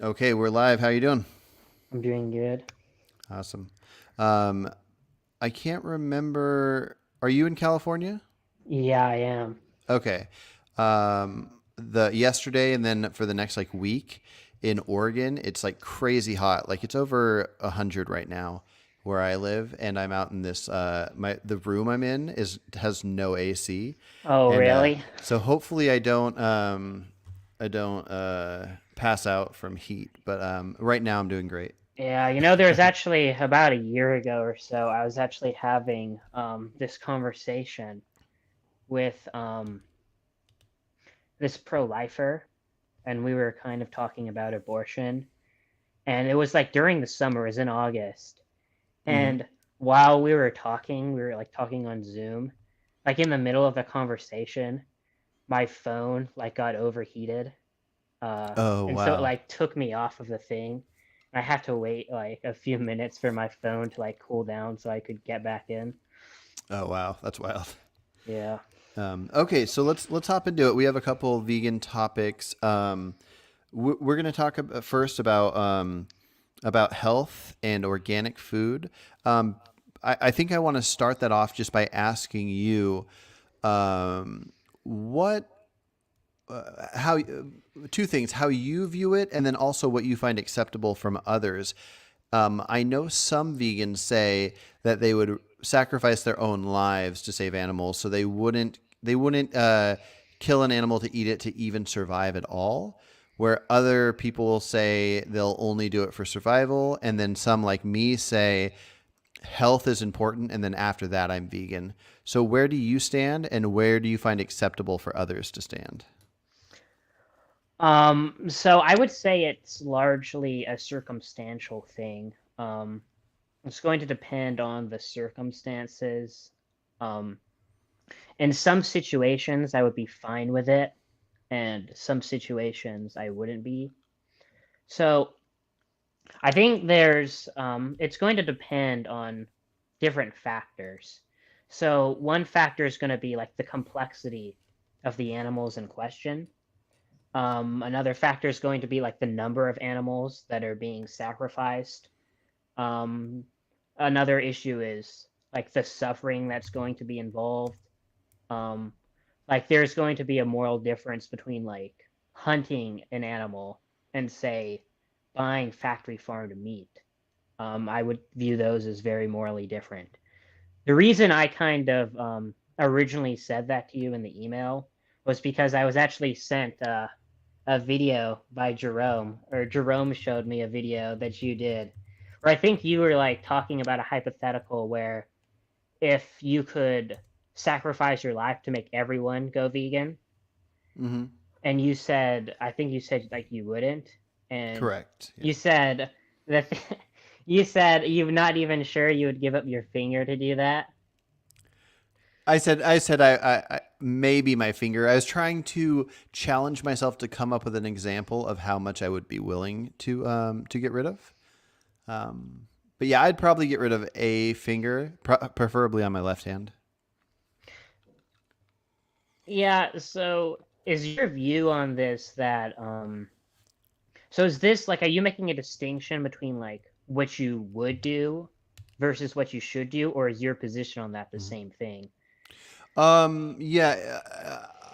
Okay, we're live. How you doing? I'm doing good. Awesome. Um, I can't remember. Are you in California? Yeah, I am. Okay. The yesterday and then for the next like week in Oregon, it's like crazy hot. Like it's over 100 right now where I live, and I'm out in this. The room I'm in is has no AC, Oh, and really? so hopefully I don't pass out from heat. But right now I'm doing great. Yeah, there's actually about a year ago or so, I was actually having this conversation with this pro-lifer, and we were kind of talking about abortion. And it was like during the summer, it was in August. Hmm. And while we were talking, we were like talking on Zoom. Like in the middle of the conversation, my phone like got overheated. Oh And so it wow. like took me off of the thing. I had to wait like a few minutes for my phone to like cool down so I could get back in. Oh wow, that's wild. Yeah. Okay, so let's hop into it. We have a couple vegan topics. We're going to talk first about health and organic food. Um, I think I want to start that off just by asking you what how two things: how you view it, and then also what you find acceptable from others. I know some vegans say that they would sacrifice their own lives to save animals, so they wouldn't kill an animal to eat it to even survive at all. Where other people say they'll only do it for survival, and then some like me say health is important, and then after that I'm vegan. So where do you stand, and where do you find acceptable for others to stand? So I would say it's largely a circumstantial thing. It's going to depend on the circumstances. Um, in some situations, I would be fine with it, and some situations I wouldn't be. So I think it's going to depend on different factors. So one factor is going to be like the complexity of the animals in question. Another factor is going to be like the number of animals that are being sacrificed. Um, Another issue is like the suffering that's going to be involved. Um, like there's going to be a moral difference between like hunting an animal and say buying factory farmed meat. I would view those as very morally different. The reason I kind of originally said that to you in the email was because I was actually sent a video by Jerome, or Jerome showed me a video that you did, where I think you were like talking about a hypothetical where if you could sacrifice your life to make everyone go vegan, Mm-hmm. and you said, I think you said like you wouldn't, and Correct. Yeah. you said that you said you're not even sure you would give up your finger to do that. I said, maybe my finger. I was trying to challenge myself to come up with an example of how much I would be willing to get rid of. Um, but yeah, I'd probably get rid of a finger, preferably on my left hand. Yeah, so is your view on this that so is this like, are you making a distinction between like what you would do versus what you should do, or is your position on that the same thing? Yeah,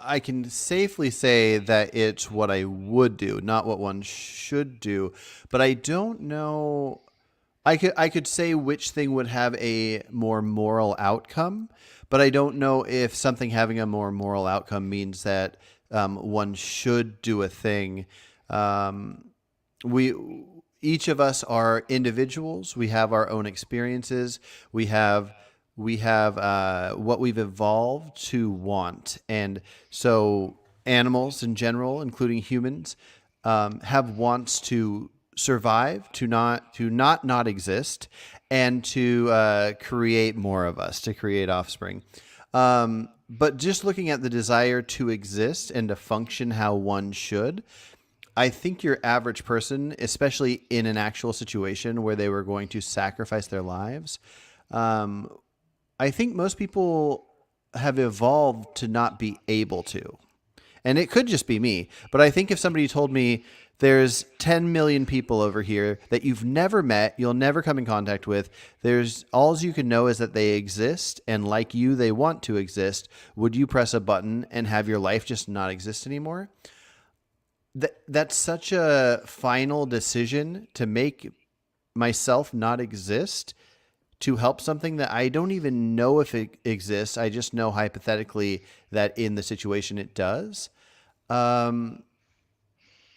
I can safely say that it's what I would do, not what one should do. But I don't know. I could say which thing would have a more moral outcome, but I don't know if something having a more moral outcome means that one should do a thing. Um, we each of us are individuals. We have our own experiences. We have what we've evolved to want, and so animals in general, including humans, have wants to survive, to not exist, and to create more of us, to create offspring. But just looking at the desire to exist and to function how one should, I think your average person, especially in an actual situation where they were going to sacrifice their lives, um, I think most people have evolved to not be able to. And it could just be me, but I think if somebody told me there's 10 million people over here that you've never met, you'll never come in contact with, there's all you can know is that they exist, and like you, they want to exist. Would you press a button and have your life just not exist anymore? That's such a final decision to make myself not exist to help something that I don't even know if it exists. I just know hypothetically that in the situation it does. Um,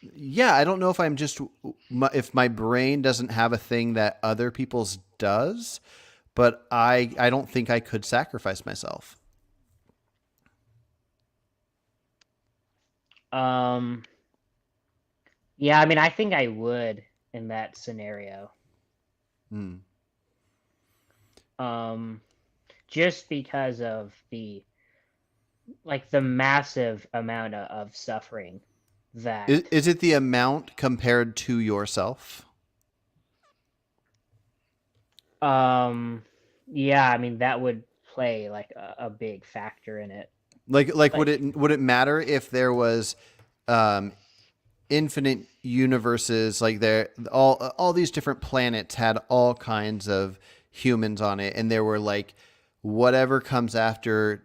yeah, I don't know if I'm just if my brain doesn't have a thing that other people's does, but I don't think I could sacrifice myself. Um, yeah, I mean, I think I would in that scenario. Hmm. Um, just because of the massive amount of suffering that Is it the amount compared to yourself? um yeah, I mean that would play like a big factor in it. Like Like would it matter if there was um, infinite universes, like there all these different planets had all kinds of humans on it, and there were like whatever comes after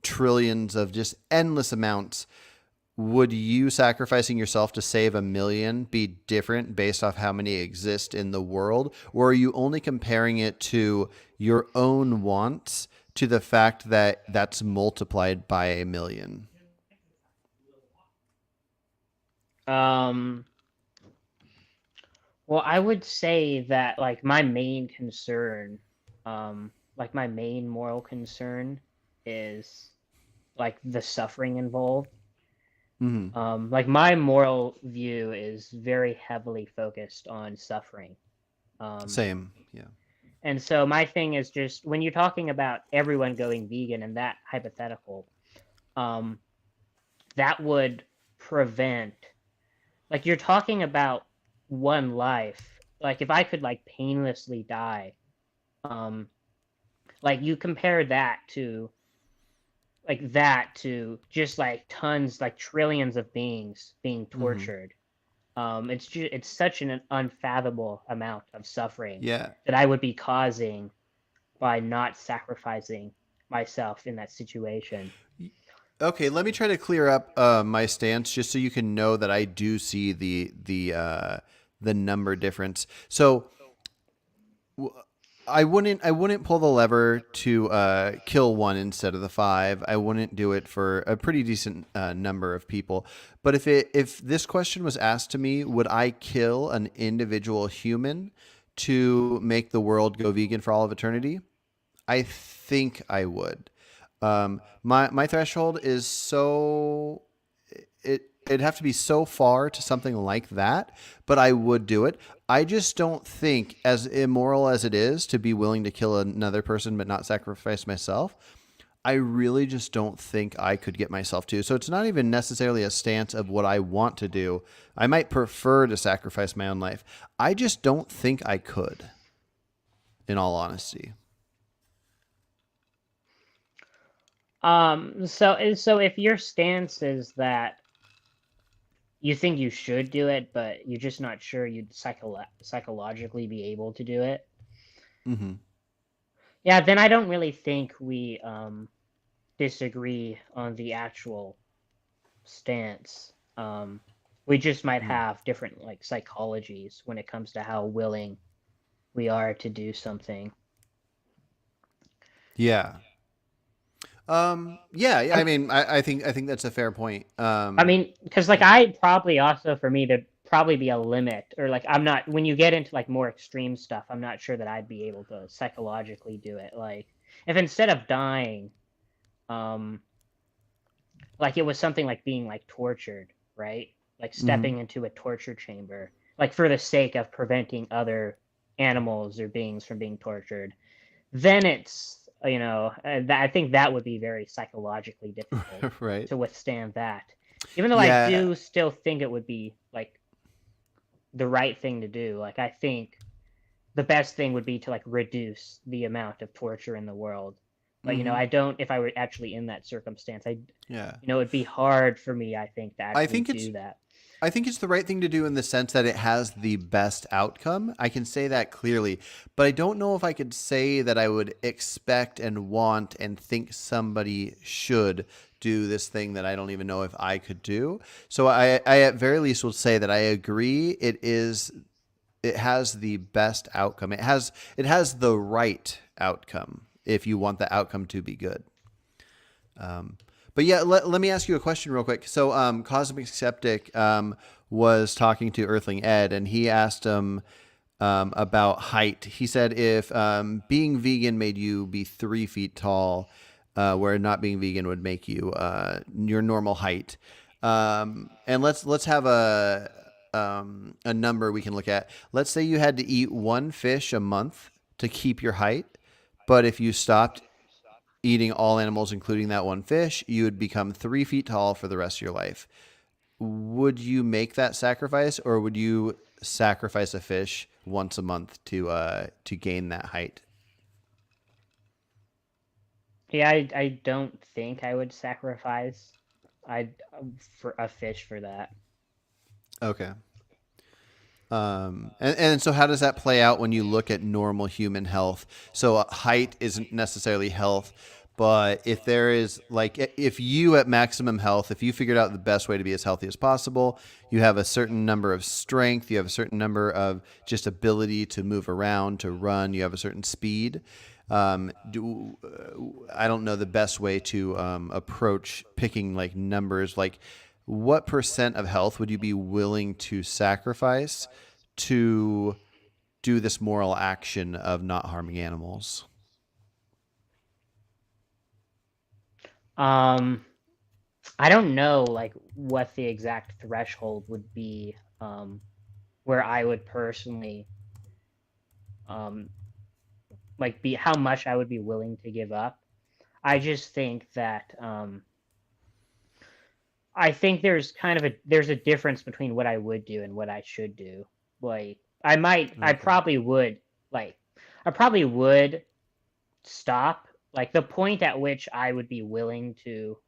trillions of just endless amounts. Would you sacrificing yourself to save a million be different based off how many exist in the world? Or are you only comparing it to your own wants to the fact that that's multiplied by a million? um well, I would say that like my main concern, like my main moral concern is like the suffering involved. Mm-hmm. Like my moral view is very heavily focused on suffering. Um, Same. Yeah. and so my thing is just when you're talking about everyone going vegan and that hypothetical, um, that would prevent, like you're talking about one life. Like if I could like painlessly die, um, like you compare that to just like tons, like trillions of beings being Mm-hmm. tortured. It's such an unfathomable amount of suffering Yeah. that I would be causing by not sacrificing myself in that situation. Okay, let me try to clear up my stance just so you can know that I do see the number difference. So I wouldn't pull the lever to kill one instead of the five. I wouldn't do it for a pretty decent number of people. But if this question was asked to me, would I kill an individual human to make the world go vegan for all of eternity? I think I would. My threshold is so it'd have to be so far to something like that, but I would do it. I just don't think, as immoral as it is to be willing to kill another person but not sacrifice myself, I really just don't think I could get myself to. So it's not even necessarily a stance of what I want to do. I might prefer to sacrifice my own life. I just don't think I could, in all honesty. So if your stance is that you think you should do it, but you're just not sure you'd psychologically be able to do it, Mm-hmm. yeah, then I don't really think we disagree on the actual stance. We just might have different like psychologies when it comes to how willing we are to do something. Yeah. Yeah, yeah. I, I mean, I think that's a fair point. I mean, because like I probably also for me to probably be a limit, or like I'm not when you get into like more extreme stuff, I'm not sure that I'd be able to psychologically do it. Like if instead of dying, um, like it was something like being like tortured, right? Like hmm stepping into a torture chamber, like for the sake of preventing other animals or beings from being tortured, then it's I think that would be very psychologically difficult right. to withstand that. Even though I Yeah. do still think it would be like the right thing to do, like I think the best thing would be to like reduce the amount of torture in the world. But Mm-hmm. I don't. If I were actually in that circumstance, Yeah. it'd be hard for me, I think, to I actually think it's do that. I think it's the right thing to do in the sense that it has the best outcome. I can say that clearly, but I don't know if I could say that I would expect and want and think somebody should do this thing that I don't even know if I could do. So I at very least will say that I agree. It has the best outcome. It has the right outcome if you want the outcome to be good. Um, but yeah, let me ask you a question real quick. So, Cosmic Skeptic was talking to Earthling Ed, and he asked him about height. He said if being vegan made you be 3 feet tall, where not being vegan would make you your normal height. And let's have a number we can look at. Let's say you had to eat one fish a month to keep your height, but if you stopped eating all animals, including that one fish, you would become 3 feet tall for the rest of your life. Would you make that sacrifice, or would you sacrifice a fish once a month to gain that height? Yeah, I don't think I would sacrifice I for a fish for that. Okay. And so how does that play out when you look at normal human health? So height isn't necessarily health, but if there is like if you at maximum health, if you figured out the best way to be as healthy as possible, you have a certain number of strength, you have a certain number of just ability to move around, to run, you have a certain speed. I don't know the best way to approach picking like numbers. Like, what percent of health would you be willing to sacrifice to do this moral action of not harming animals? Um, I don't know like what the exact threshold would be, where I would personally um like be how much I would be willing to give up. I just think that I think there's a difference between what I would do and what I should do. Like I Okay. probably would like I probably would stop, like the point at which I would be willing to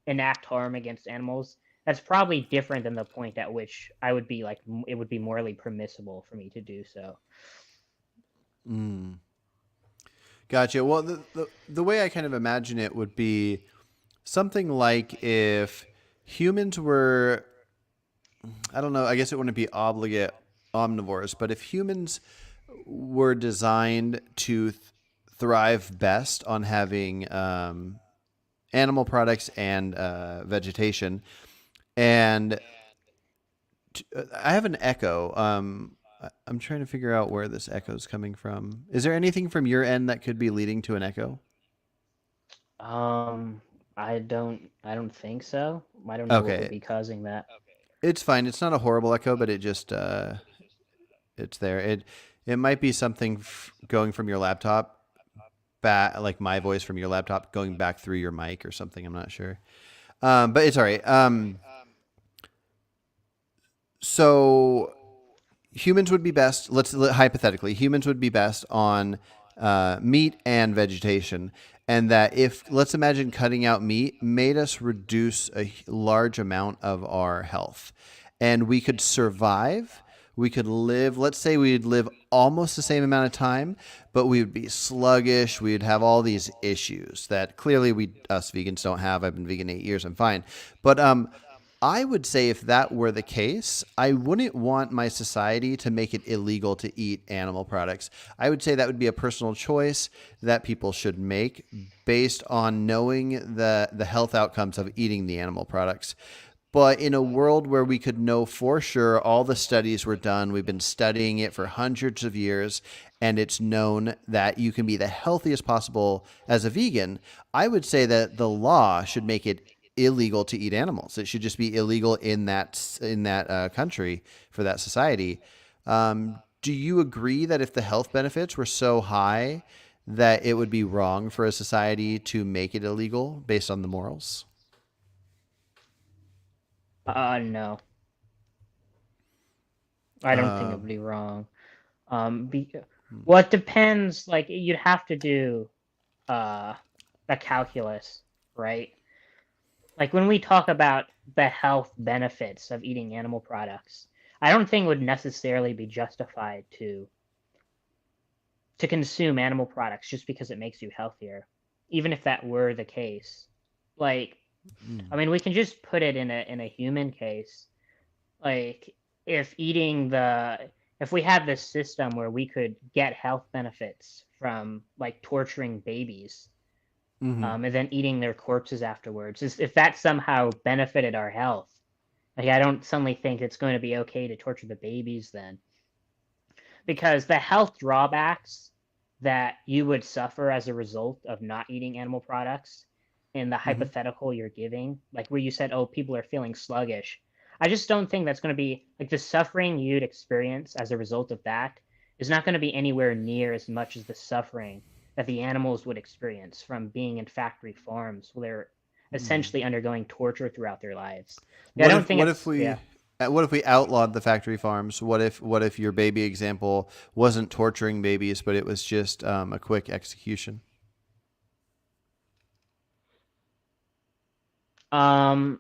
enact harm against animals. That's probably different than the point at which I would be like it would be morally permissible for me to do so. Mm. Gotcha. Well, the way I kind of imagine it would be something like if humans were, I don't know, I guess it wouldn't be obligate omnivores, but if humans were designed to thrive best on having animal products and vegetation, and I have an echo. I'm trying to figure out where this echo is coming from. Is there anything from your end that could be leading to an echo? Um, I don't think so. I don't know what would Okay, be causing that. it's fine. It's not a horrible echo, but it just it's there. It might be something going from your laptop back, like my voice from your laptop going back through your mic or something. I'm not sure. But it's all right. So humans would be best. Hypothetically, humans would be best on meat and vegetation, and that if let's imagine cutting out meat made us reduce a large amount of our health, and we could survive. We could live. Let's say we'd live almost the same amount of time, but we would be sluggish. We'd have all these issues that clearly we us vegans don't have. I've been vegan 8 years. I'm fine, but I would say if that were the case, I wouldn't want my society to make it illegal to eat animal products. I would say that would be a personal choice that people should make based on knowing the health outcomes of eating the animal products. But in a world where we could know for sure all the studies were done, we've been studying it for hundreds of years, and it's known that you can be the healthiest possible as a vegan, I would say that the law should make it illegal to eat animals. It should just be illegal in that country for that society. Do you agree that if the health benefits were so high that it would be wrong for a society to make it illegal based on the morals? No, I don't think it would Um, be wrong. Well, it depends. Like you'd have to do uh, a calculus, right? Like when we talk about the health benefits of eating animal products, I don't think it would necessarily be justified to consume animal products just because it makes you healthier, even if that were the case. Like, I mean, we can just put it in a human case. Like, if eating the if we had this system where we could get health benefits from like torturing babies, Mm-hmm. and then eating their corpses afterwards, if that somehow benefited our health, like I don't suddenly think it's going to be okay to torture the babies then, because the health drawbacks that you would suffer as a result of not eating animal products in the Mm-hmm. hypothetical you're giving, like where you said, oh, people are feeling sluggish. I just don't think that's going to be like the suffering you'd experience as a result of that is not going to be anywhere near as much as the suffering that the animals would experience from being in factory farms where they're essentially undergoing torture throughout their lives. Yeah, I What don't if think what if it's yeah. we what if we outlawed the factory farms? What if your baby example wasn't torturing babies, but it was just a quick execution? Um,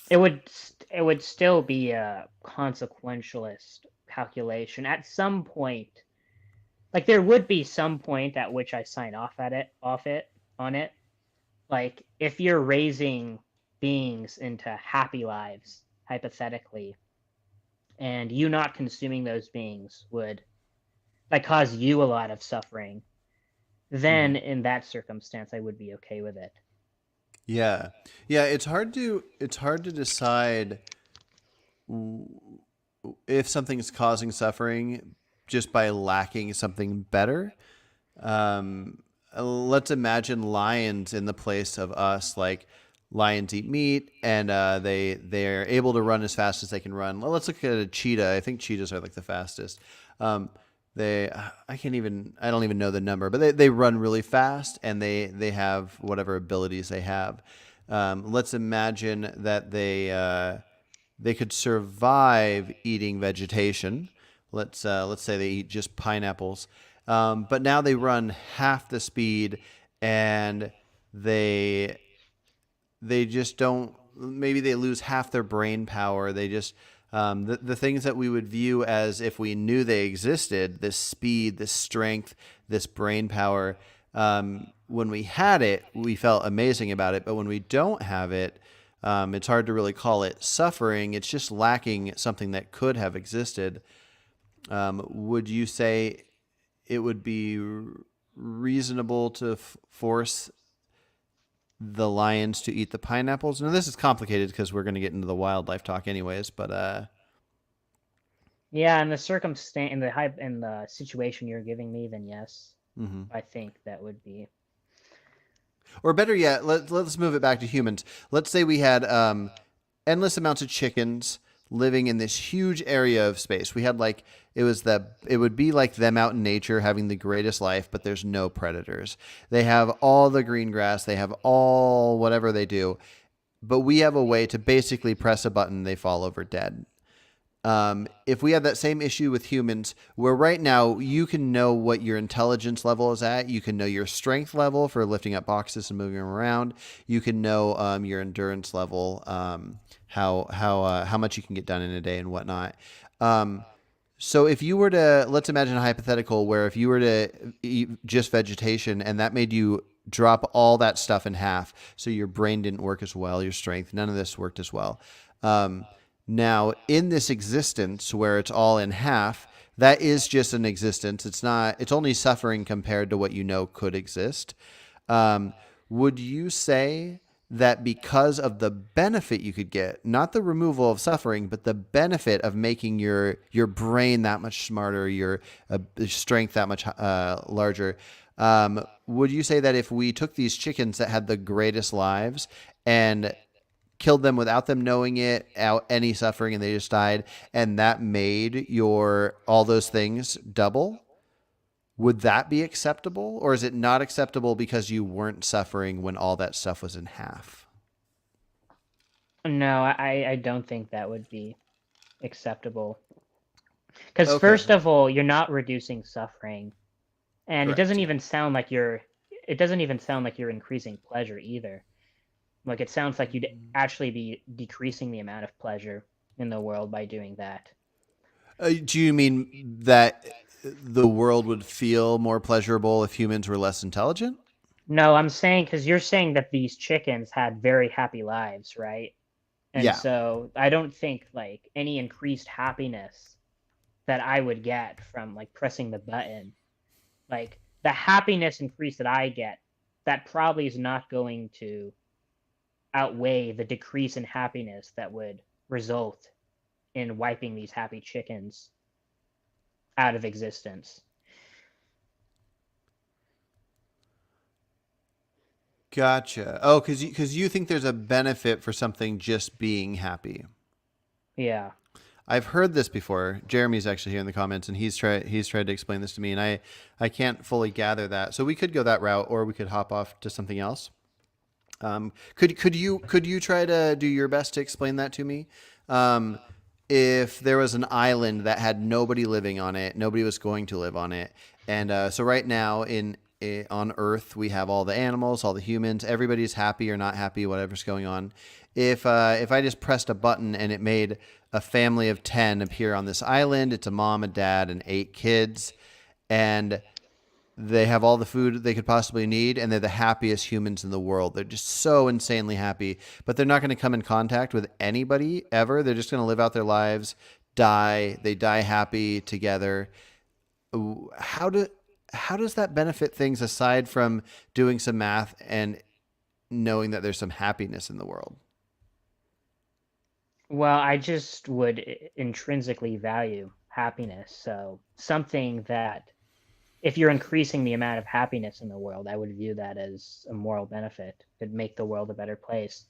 it would still be a consequentialist calculation at some point. Like there would be some point at which I sign off it on it. Like if you're raising beings into happy lives, hypothetically, and you not consuming those beings would like cause you a lot of suffering, Mm-hmm. then in that circumstance I would be okay with it. Yeah, yeah. It's hard to decide if something's causing suffering just by lacking something better. Let's imagine lions in the place of us. Like lions eat meat, and they're able to run as fast as they can run. Well, let's look at a cheetah. I think cheetahs are like the fastest. Um, they I don't even know the number, but they run really fast, and they have whatever abilities they have. Let's imagine that they could survive eating vegetation. Let's say they eat just pineapples, but now they run half the speed, and they they just don't. Maybe they lose half their brain power. They just the things that we would view as if we knew they existed, this speed, this strength, this brain power. When we had it, we felt amazing about it. But when we don't have it, it's hard to really call it suffering. It's just lacking something that could have existed. Would you say it would be reasonable to force the lions to eat the pineapples? Now, this is complicated because we're going to get into the wildlife talk anyways, but Yeah, in the circumstance in the situation you're giving me, then yes, mhm. I think that would be. Or better yet, let's move it back to humans. Let's say we had endless amounts of chickens living in this huge area of space. We had like it would be like them out in nature having the greatest life, but there's no predators. They have all the green grass, they have all whatever they do, but we have a way to basically press a button, they fall over dead. If we have that same issue with humans, where right now you can know what your intelligence level is at, you can know your strength level for lifting up boxes and moving them around, you can know your endurance level, how much you can get done in a day and whatnot. Um, so if you were to let's imagine a hypothetical where if you were to eat just vegetation and that made you drop all that stuff in half, so your brain didn't work as well, your strength, none of this worked as well. Um, Now, in this existence where it's all in half, that is just an existence. It's not. It's only suffering compared to what you know could exist. Um, would you say that because of the benefit you could get, not the removal of suffering, but the benefit of making your brain that much smarter, your strength that much larger, would you say that if we took these chickens that had the greatest lives and killed them without them knowing it, out any suffering, and they just died, and that made your all those things double? Would that be acceptable, or is it not acceptable because you weren't suffering when all that stuff was in half? No, I don't think that would be acceptable. Because Okay. first of all, you're not reducing suffering, and Correct. it doesn't even sound like you're increasing pleasure either. Like it sounds like you'd actually be decreasing the amount of pleasure in the world by doing that. Do you mean that the world would feel more pleasurable if humans were less intelligent? No, I'm saying because you're saying that these chickens had very happy lives, right? And Yeah. so I don't think like any increased happiness that I would get from like pressing the button, like the happiness increase that I get, that probably is not going to outweigh the decrease in happiness that would result in wiping these happy chickens out of existence. Gotcha. Oh, because you think there's a benefit for something just being happy. Yeah. I've heard this before. Jeremy's actually here in the comments, and he's tried to explain this to me, and I can't fully gather that. So we could go that route, or we could hop off to something else. Could you try to do your best to explain that to me? Um, if there was an island that had nobody living on it, nobody was going to live on it, and so right now on Earth we have all the animals, all the humans, everybody's happy or not happy, whatever's going on. If I just pressed a button and it made a family of 10 appear on this island, it's a mom, a dad, and 8 kids, and they have all the food they could possibly need, and they're the happiest humans in the world. They're just so insanely happy, but they're not going to come in contact with anybody ever. They're just going to live out their lives, die. They die happy together. How do how does that benefit things aside from doing some math and knowing that there's some happiness in the world? Well, I just would intrinsically value happiness. So something that if you're increasing the amount of happiness in the world, I would view that as a moral benefit. It'd make the world a better place.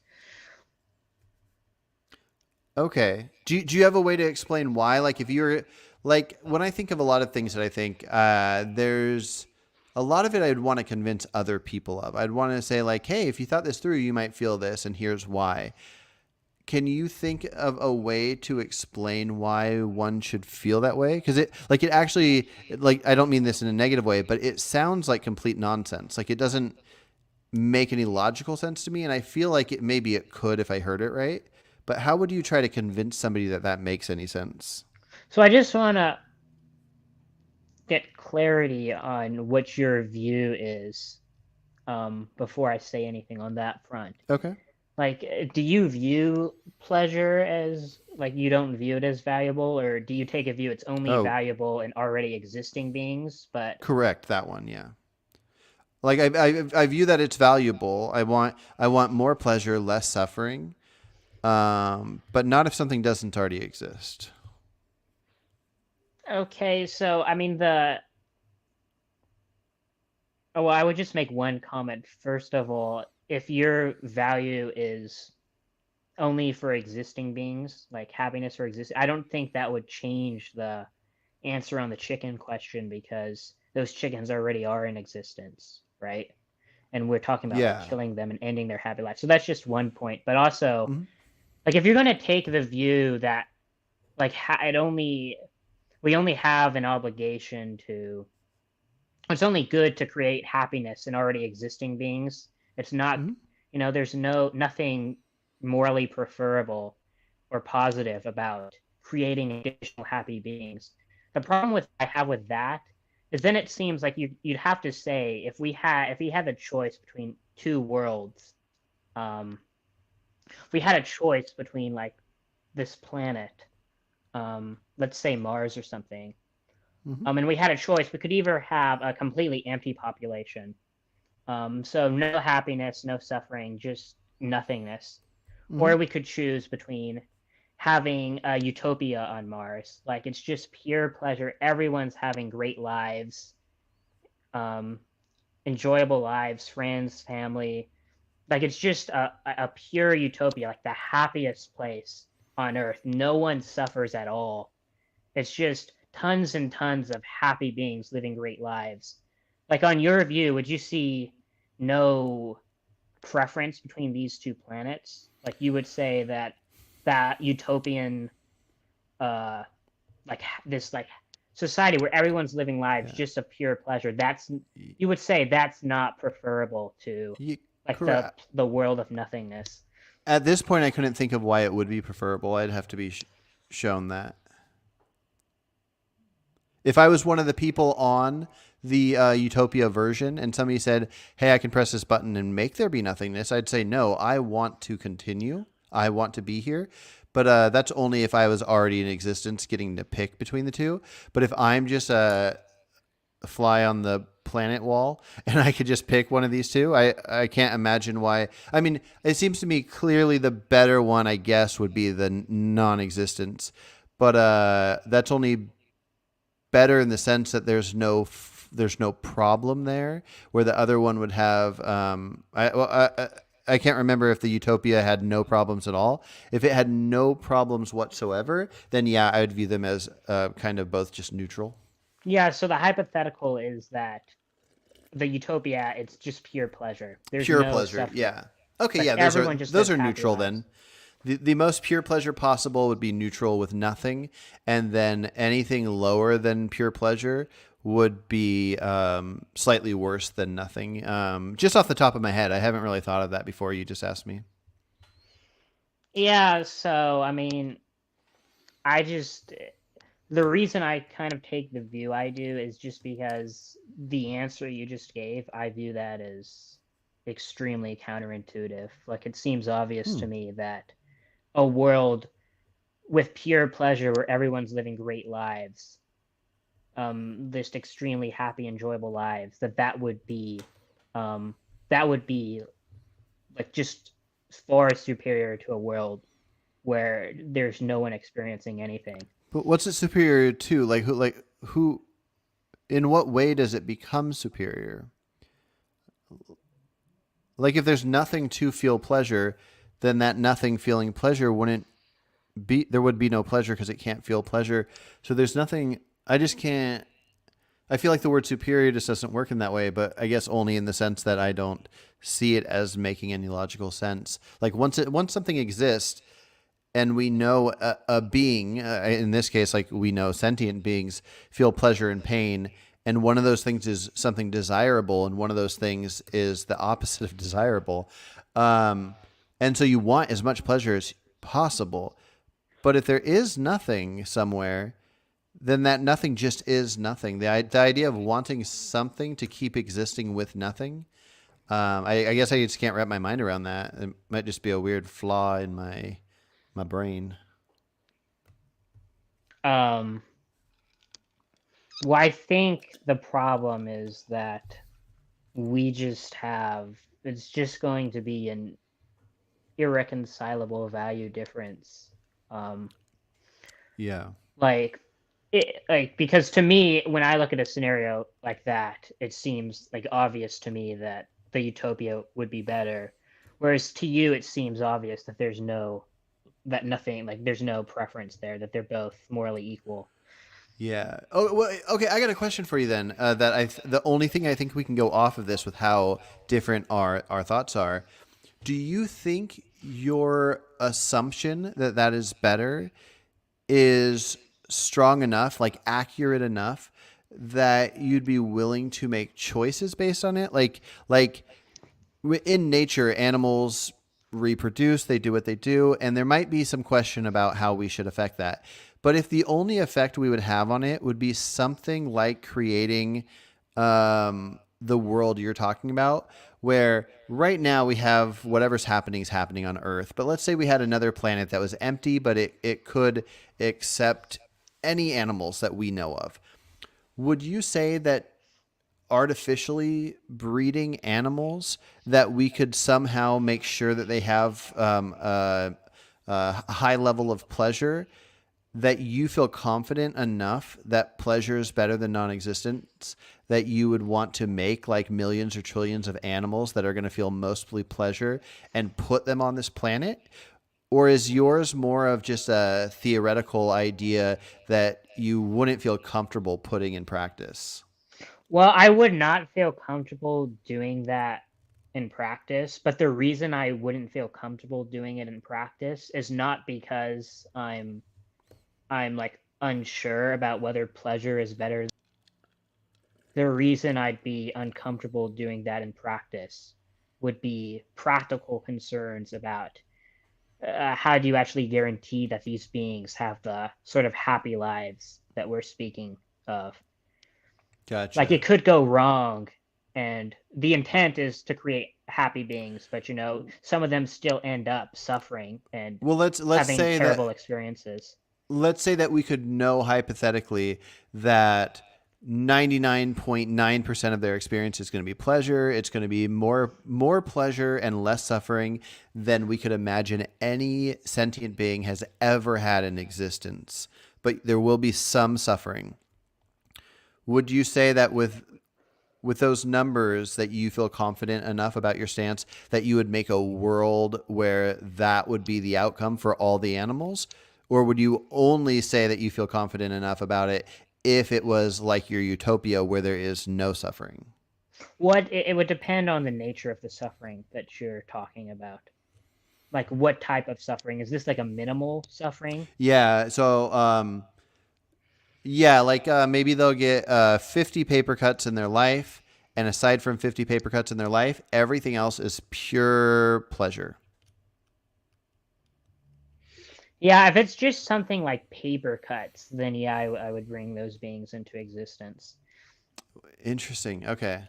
Okay. Do you have a way to explain why? Like if you're like when I think of a lot of things that I think there's a lot of it I'd want to convince other people of. I'd want to say like, hey, if you thought this through, you might feel this, and here's why. Can you think of a way to explain why one should feel that way? Because it actually like I don't mean this in a negative way, but it sounds like complete nonsense. Like it doesn't make any logical sense to me, and I feel like maybe it could if I heard it right. But how would you try to convince somebody that that makes any sense? So I just want to get clarity on what your view is before I say anything on that front. Okay. Like, do you view pleasure as like you don't view it as valuable, or do you take a view it's only Oh, valuable in already existing beings? But correct that one. Yeah. Like I view that it's valuable. I want more pleasure, less suffering. But not if something doesn't already exist. okay, so I mean well, I would just make one comment. First of all, if your value is only for existing beings, like happiness for existing, I don't think that would change the answer on the chicken question because those chickens already are in existence, right? And we're talking about like Yeah. killing them and ending their happy life. So that's just one point. But also, Mhm. like if you're going to take the view that like it only we only have an obligation to it's only good to create happiness in already existing beings. It's not, Mhm. there's nothing morally preferable or positive about creating additional happy beings. The problem with I have with that is then it seems like you'd have to say if we had the choice between two worlds, um, if we had a choice between like this planet, let's say Mars or something, Mhm. and we had a choice, we could either have a completely empty population, so no happiness, no suffering, just nothingness. Or Mhm. we could choose between having a utopia on Mars. Like it's just pure pleasure. Everyone's having great lives, um, enjoyable lives, friends, family. Like it's just a pure utopia, like the happiest place on Earth. No one suffers at all. It's just tons and tons of happy beings living great lives. Like on your view, would you see no preference between these two planets? Like you would say that that utopian uh like this like society where everyone's living lives Yeah. just of pure pleasure, that's Y- you would say that's not preferable to like Correct. the world of nothingness. At this point, I couldn't think of why it would be preferable. I'd have to be shown that. If I was one of the people on the Utopia version and somebody said, "Hey, I can press this button and make there be nothingness," I'd say, "No, I want to continue. I want to be here." But that's only if I was already in existence, getting to pick between the two. But if I'm just a fly on the planet wall and I could just pick one of these two, I can't imagine why. I mean, it seems to me clearly the better one, I guess, would be the non-existence. But that's only better in the sense that there's no problem there, where the other one would have. I can't remember if the Utopia had no problems at all. If it had no problems whatsoever, then yeah, I would view them as kind of both just neutral. Yeah, so the hypothetical is that the utopia, it's just pure pleasure. There's Pure no pleasure, suffering. yeah. Okay, Like yeah, everyone just those lives are happy neutral lives. then. The most pure pleasure possible would be neutral with nothing, and then anything lower than pure pleasure would be slightly worse than nothing. Just off the top of my head, I haven't really thought of that before. You just asked me. Yeah, so I mean, I just the reason I kind of take the view I do is just because the answer you just gave, I view that as extremely counterintuitive. Like it seems obvious Hmm. to me that a world with pure pleasure where everyone's living great lives, just extremely happy, enjoyable lives, um, that would be like just far superior to a world where there's no one experiencing anything. But what's it superior to? Like who? In what way does it become superior? Like if there's nothing to feel pleasure, then that nothing feeling pleasure wouldn't be. There would be no pleasure because it can't feel pleasure. So there's nothing. I just can't. I feel like the word superior just doesn't work in that way, but I guess only in the sense that I don't see it as making any logical sense. Like once something exists and we know a being, in this case, like we know sentient beings feel pleasure and pain, and one of those things is something desirable, and one of those things is the opposite of desirable. Um, and so you want as much pleasure as possible. But if there is nothing somewhere, then that nothing just is nothing. The idea of wanting something to keep existing with nothing, I guess I just can't wrap my mind around that. It might just be a weird flaw in my brain. Um, well, I think the problem is that we just have it's just going to be an irreconcilable value difference. Um, Yeah. like like because to me, when I look at a scenario like that, it seems like obvious to me that the utopia would be better, whereas to you, it seems obvious that nothing like there's no preference there, that they're both morally equal. Yeah. Oh, well, okay. I got a question for you then. The only thing I think we can go off of this with how different our thoughts are. Do you think your assumption that that is better is strong enough, like accurate enough, that you'd be willing to make choices based on it? Like in nature, animals reproduce, they do what they do, and there might be some question about how we should affect that. But if the only effect we would have on it would be something like creating the world you're talking about, where right now we have whatever's happening is happening on Earth. But let's say we had another planet that was empty, but it could accept any animals that we know of. Would you say that artificially breeding animals that we could somehow make sure that they have a high level of pleasure, that you feel confident enough that pleasure is better than non-existence, that you would want to make like millions or trillions of animals that are going to feel mostly pleasure and put them on this planet? Or is yours more of just a theoretical idea that you wouldn't feel comfortable putting in practice? Well, I would not feel comfortable doing that in practice, but the reason I wouldn't feel comfortable doing it in practice is not because I'm like unsure about whether pleasure is better. The reason I'd be uncomfortable doing that in practice would be practical concerns about how do you actually guarantee that these beings have the sort of happy lives that we're speaking of? Like Gotcha. it could go wrong, and the intent is to create happy beings, but some of them still end up suffering and Well, having terrible experiences. let's say that we could know hypothetically that 99.9% of their experience is going to be pleasure. It's going to be more pleasure and less suffering than we could imagine any sentient being has ever had in existence. But there will be some suffering. Would you say that with those numbers that you feel confident enough about your stance that you would make a world where that would be the outcome for all the animals? Or would you only say that you feel confident enough about it if it was like your utopia where there is no suffering? What it would depend on the nature of the suffering that you're talking about. Like what type of suffering? Is this like a minimal suffering? Yeah. So, yeah, like maybe they'll get 50 paper cuts in their life. And aside from 50 paper cuts in their life, everything else is pure pleasure. Yeah, if it's just something like paper cuts, then yeah, I would bring those beings into existence. Interesting. Okay.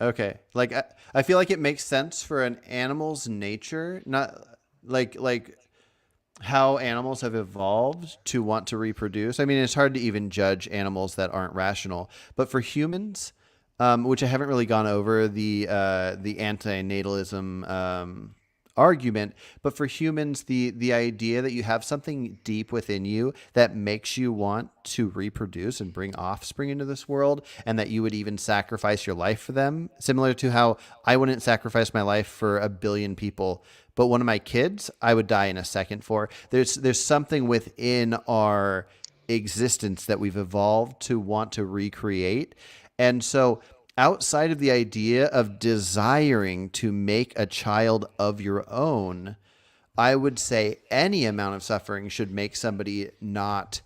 Okay. Like I feel like it makes sense for an animal's nature, not like how animals have evolved to want to reproduce. I mean, it's hard to even judge animals that aren't rational, but for humans, which I haven't really gone over the antinatalism argument, but for humans, the idea that you have something deep within you that makes you want to reproduce and bring offspring into this world, and that you would even sacrifice your life for them, similar to how I wouldn't sacrifice my life for a billion people, but one of my kids I would die in a second for. There's something within our existence that we've evolved to want to recreate. And so outside of the idea of desiring to make a child of your own, I would say any amount of suffering should make somebody not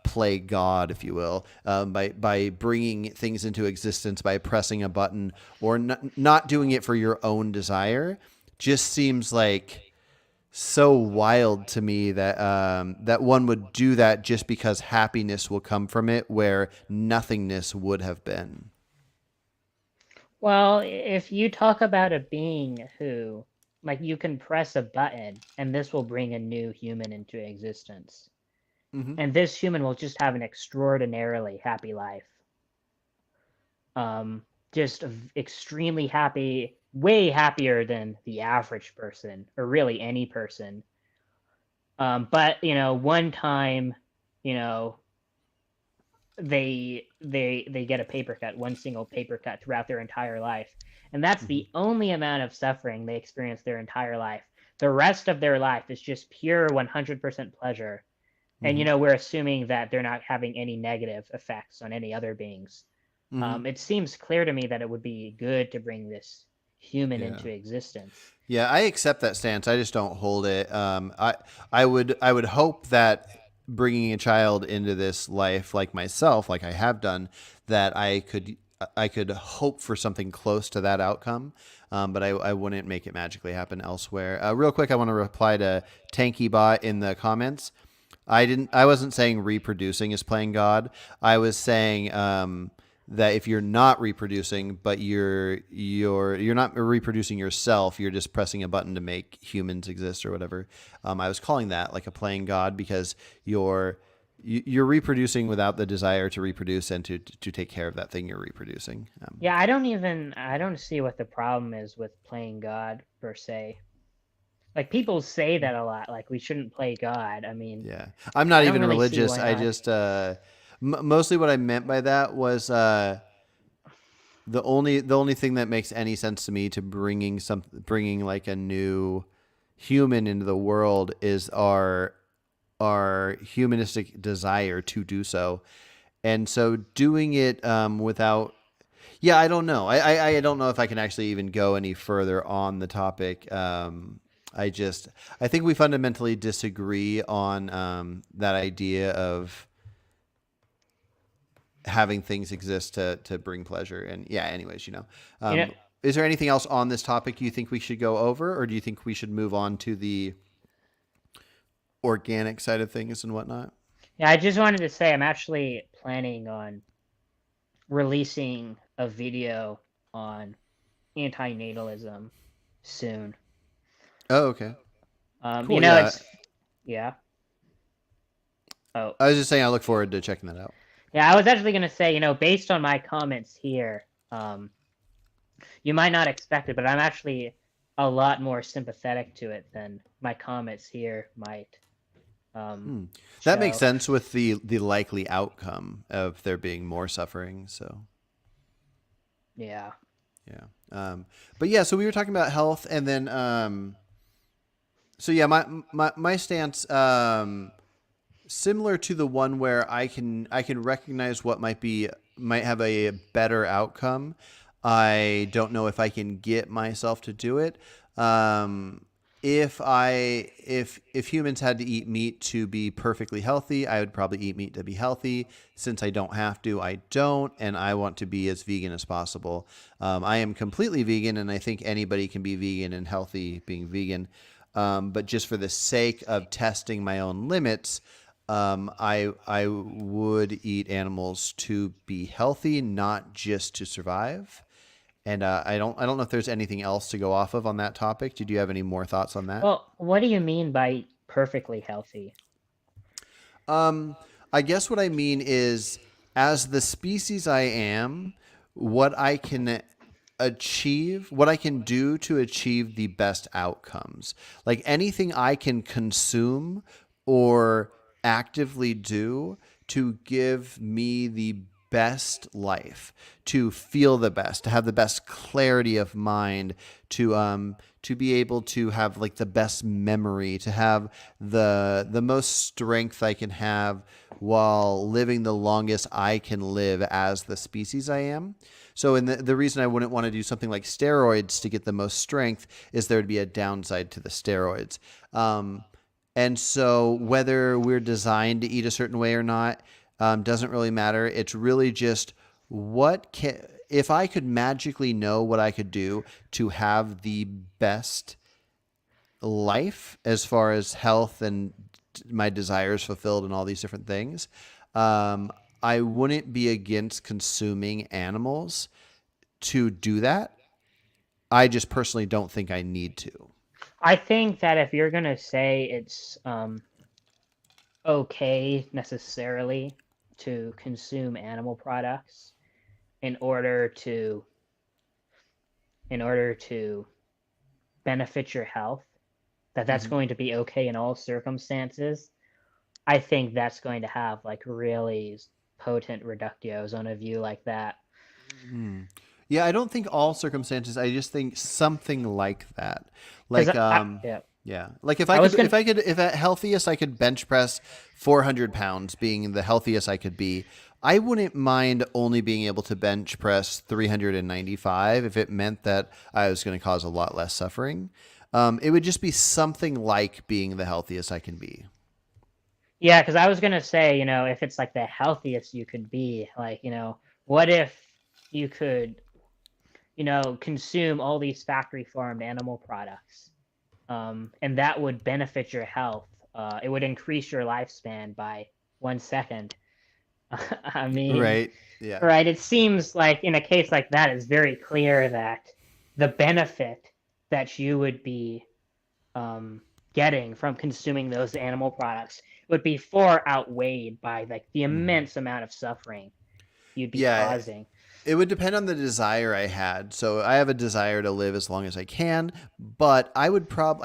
play God, if you will, by bringing things into existence by pressing a button or not doing it for your own desire. Just seems like so wild to me that that one would do that just because happiness will come from it, where nothingness would have been. Well, if you talk about a being who, like, you can press a button and this will bring a new human into existence, Mm-hmm. and this human will just have an extraordinarily happy life. Just extremely happy, way happier than the average person, or really any person. But one time, you know, they get a paper cut, one single paper cut throughout their entire life, and that's Mm-hmm. the only amount of suffering they experience their entire life. The rest of their life is just pure 100% pleasure. And Mm-hmm. we're assuming that they're not having any negative effects on any other beings. Mm-hmm. It seems clear to me that it would be good to bring this human Yeah. into existence. Yeah, I accept that stance. I just don't hold it. I would hope that bringing a child into this life, like myself, like I have done, that I could hope for something close to that outcome. But I wouldn't make it magically happen elsewhere. Real quick, I want to reply to Tanky Bot in the comments. I wasn't saying reproducing is playing God. I was saying that if you're not reproducing, but you're not reproducing yourself, you're just pressing a button to make humans exist or whatever. I was calling that like a playing God, because you're reproducing without the desire to reproduce and to take care of that thing you're reproducing. Yeah, I don't see what the problem is with playing God per se. Like people say that a lot, like we shouldn't play God. I mean, Yeah, I'm not I don't even really see religious. why I not. just mostly what I meant by that was the only thing that makes any sense to me to bringing like a new human into the world is our humanistic desire to do so, and so doing it without. Yeah, I don't know. I don't know if I can actually even go any further on the topic. I just, I think we fundamentally disagree on that idea of having things exist to bring pleasure. And yeah, anyways, You know, is there anything else on this topic you think we should go over, or do you think we should move on to the organic side of things and whatnot? yeah, I just wanted to say I'm actually planning on releasing a video on antinatalism soon. Oh, okay. You Cool. know, Yeah. it's yeah. Oh, I was just saying I look forward to checking that out. yeah. I was actually gonna say, based on my comments here, you might not expect it, but I'm actually a lot more sympathetic to it than my comments here might um, Hmm. That makes show. sense with the likely outcome of there being more suffering. So Yeah. yeah. But yeah, so we were talking about health, and then so yeah, my stance similar to the one where I can recognize what might have a better outcome. I don't know if I can get myself to do it. Um, if humans had to eat meat to be perfectly healthy, I would probably eat meat to be healthy. Since I don't have to, I don't, and I want to be as vegan as possible. I am completely vegan, and I think anybody can be vegan and healthy being vegan. But just for the sake of testing my own limits, I would eat animals to be healthy, not just to survive. And I don't know if there's anything else to go off of on that topic. Did you have any more thoughts on that? Well, what do you mean by perfectly healthy? Um, I guess what I mean is, as the species I am, what I can achieve, what I can do to achieve the best outcomes. Like anything I can consume or actively do to give me the best life, to feel the best, to have the best clarity of mind, to be able to have like the best memory, to have the most strength I can have while living the longest I can live as the species I am. So, and the reason I wouldn't want to do something like steroids to get the most strength is there would be a downside to the steroids. And so, whether we're designed to eat a certain way or not doesn't really matter. It's really just if I could magically know what I could do to have the best life as far as health and my desires fulfilled and all these different things, um, I wouldn't be against consuming animals to do that. I just personally don't think I need to. I think that if you're gonna say it's okay necessarily to consume animal products in order to in order to benefit your health, that's Mm-hmm. going to be okay in all circumstances, I think that's going to have like really potent reductios on a view like that. Mm. Yeah, I don't think all circumstances. I just think something like that. Because Like yeah, yeah. Like if I I could was gonna if at healthiest I could bench press 400 pounds being the healthiest I could be, I wouldn't mind only being able to bench press 395 if it meant that I was going to cause a lot less suffering. It would just be something like being the healthiest I can be. yeah, because I was gonna say, if it's like the healthiest you could be, like, what if you could, consume all these factory farmed animal products, and that would benefit your health. It would increase your lifespan by 1 second. I mean, Right? Yeah. right? It seems like in a case like that, it's very clear that the benefit that you would be getting from consuming those animal products would be far outweighed by like the Mhm. immense amount of suffering you'd be Yeah, causing. it would depend on the desire I had. So I have a desire to live as long as I can, but I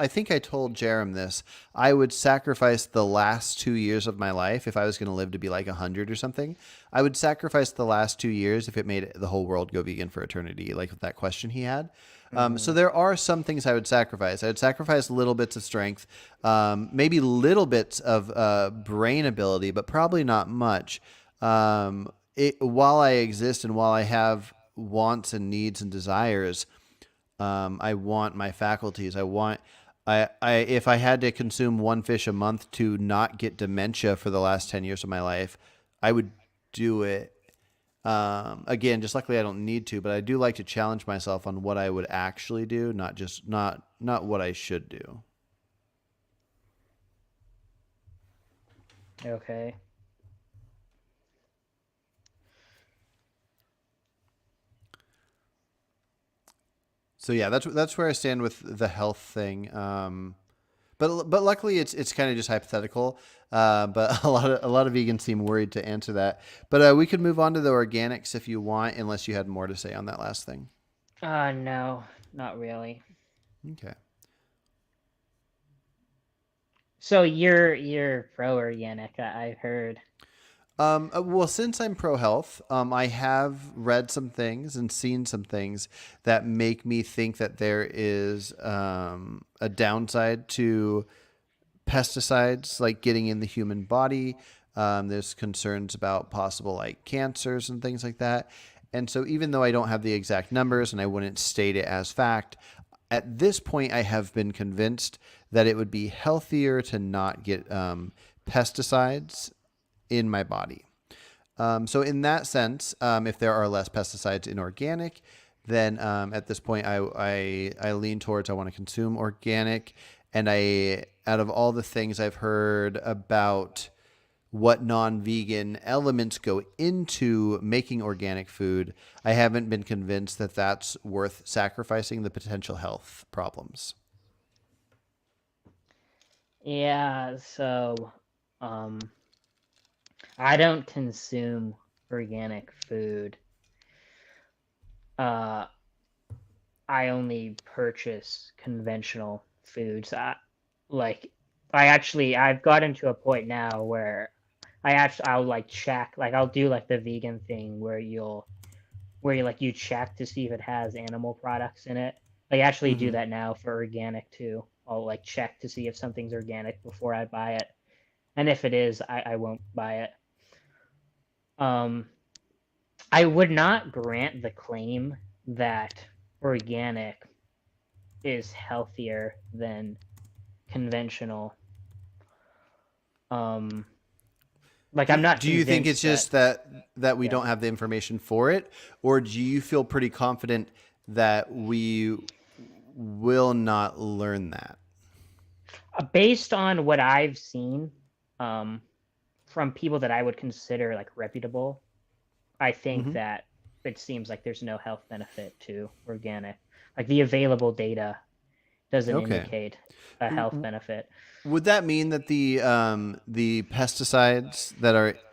think I told Jerem this. I would sacrifice the last 2 years of my life if I was going to live to be like 100 or something. I would sacrifice the last 2 years if it made the whole world go vegan for eternity, like with that question he had. So Mm. there are some things I would sacrifice. I would sacrifice little bits of strength, maybe little bits of brain ability, but probably not much. While I exist and while I have wants and needs and desires, I want my faculties. If I had to consume one fish a month to not get dementia for the last 10 years of my life, I would do it. Again, just luckily I don't need to, but I do like to challenge myself on what I would actually do, not just not what I should do. Okay. So yeah, that's where I stand with the health thing. But luckily it's kind of just hypothetical. But a lot of vegans seem worried to answer that. But we could move on to the organics if you want, unless you had more to say on that last thing. No, not really. Okay. So you're pro organic, I've heard. Well, since I'm pro health, I have read some things and seen some things that make me think that there is a downside to pesticides like getting in the human body. There's concerns about possible like cancers and things like that. And so, even though I don't have the exact numbers and I wouldn't state it as fact, at this point, I have been convinced that it would be healthier to not get pesticides in my body. So in that sense, if there are less pesticides in organic, then at this point I lean towards I want to consume organic. And I out of all the things I've heard about what non-vegan elements go into making organic food, I haven't been convinced that that's worth sacrificing the potential health problems. Yeah, so um I don't consume organic food. Uh I only purchase conventional foods. Like I've gotten to a point now where I'll like check, like I'll do like the vegan thing where you check to see if it has animal products in it. I actually do Mm-hmm. that now for organic too. I'll like check to see if something's organic before I buy it. And if it is, I won't buy it. Um, I would not grant the claim that organic is healthier than conventional. Um, like I'm not Do you think it's convinced that. just that we Yeah. don't have the information for it, or do you feel pretty confident that we will not learn that? Based on what I've seen, um, from people that I would consider like reputable, I think Hmm. that it seems like there's no health benefit to organic. Like the available data doesn't Okay. indicate a health benefit. Would that mean that the pesticides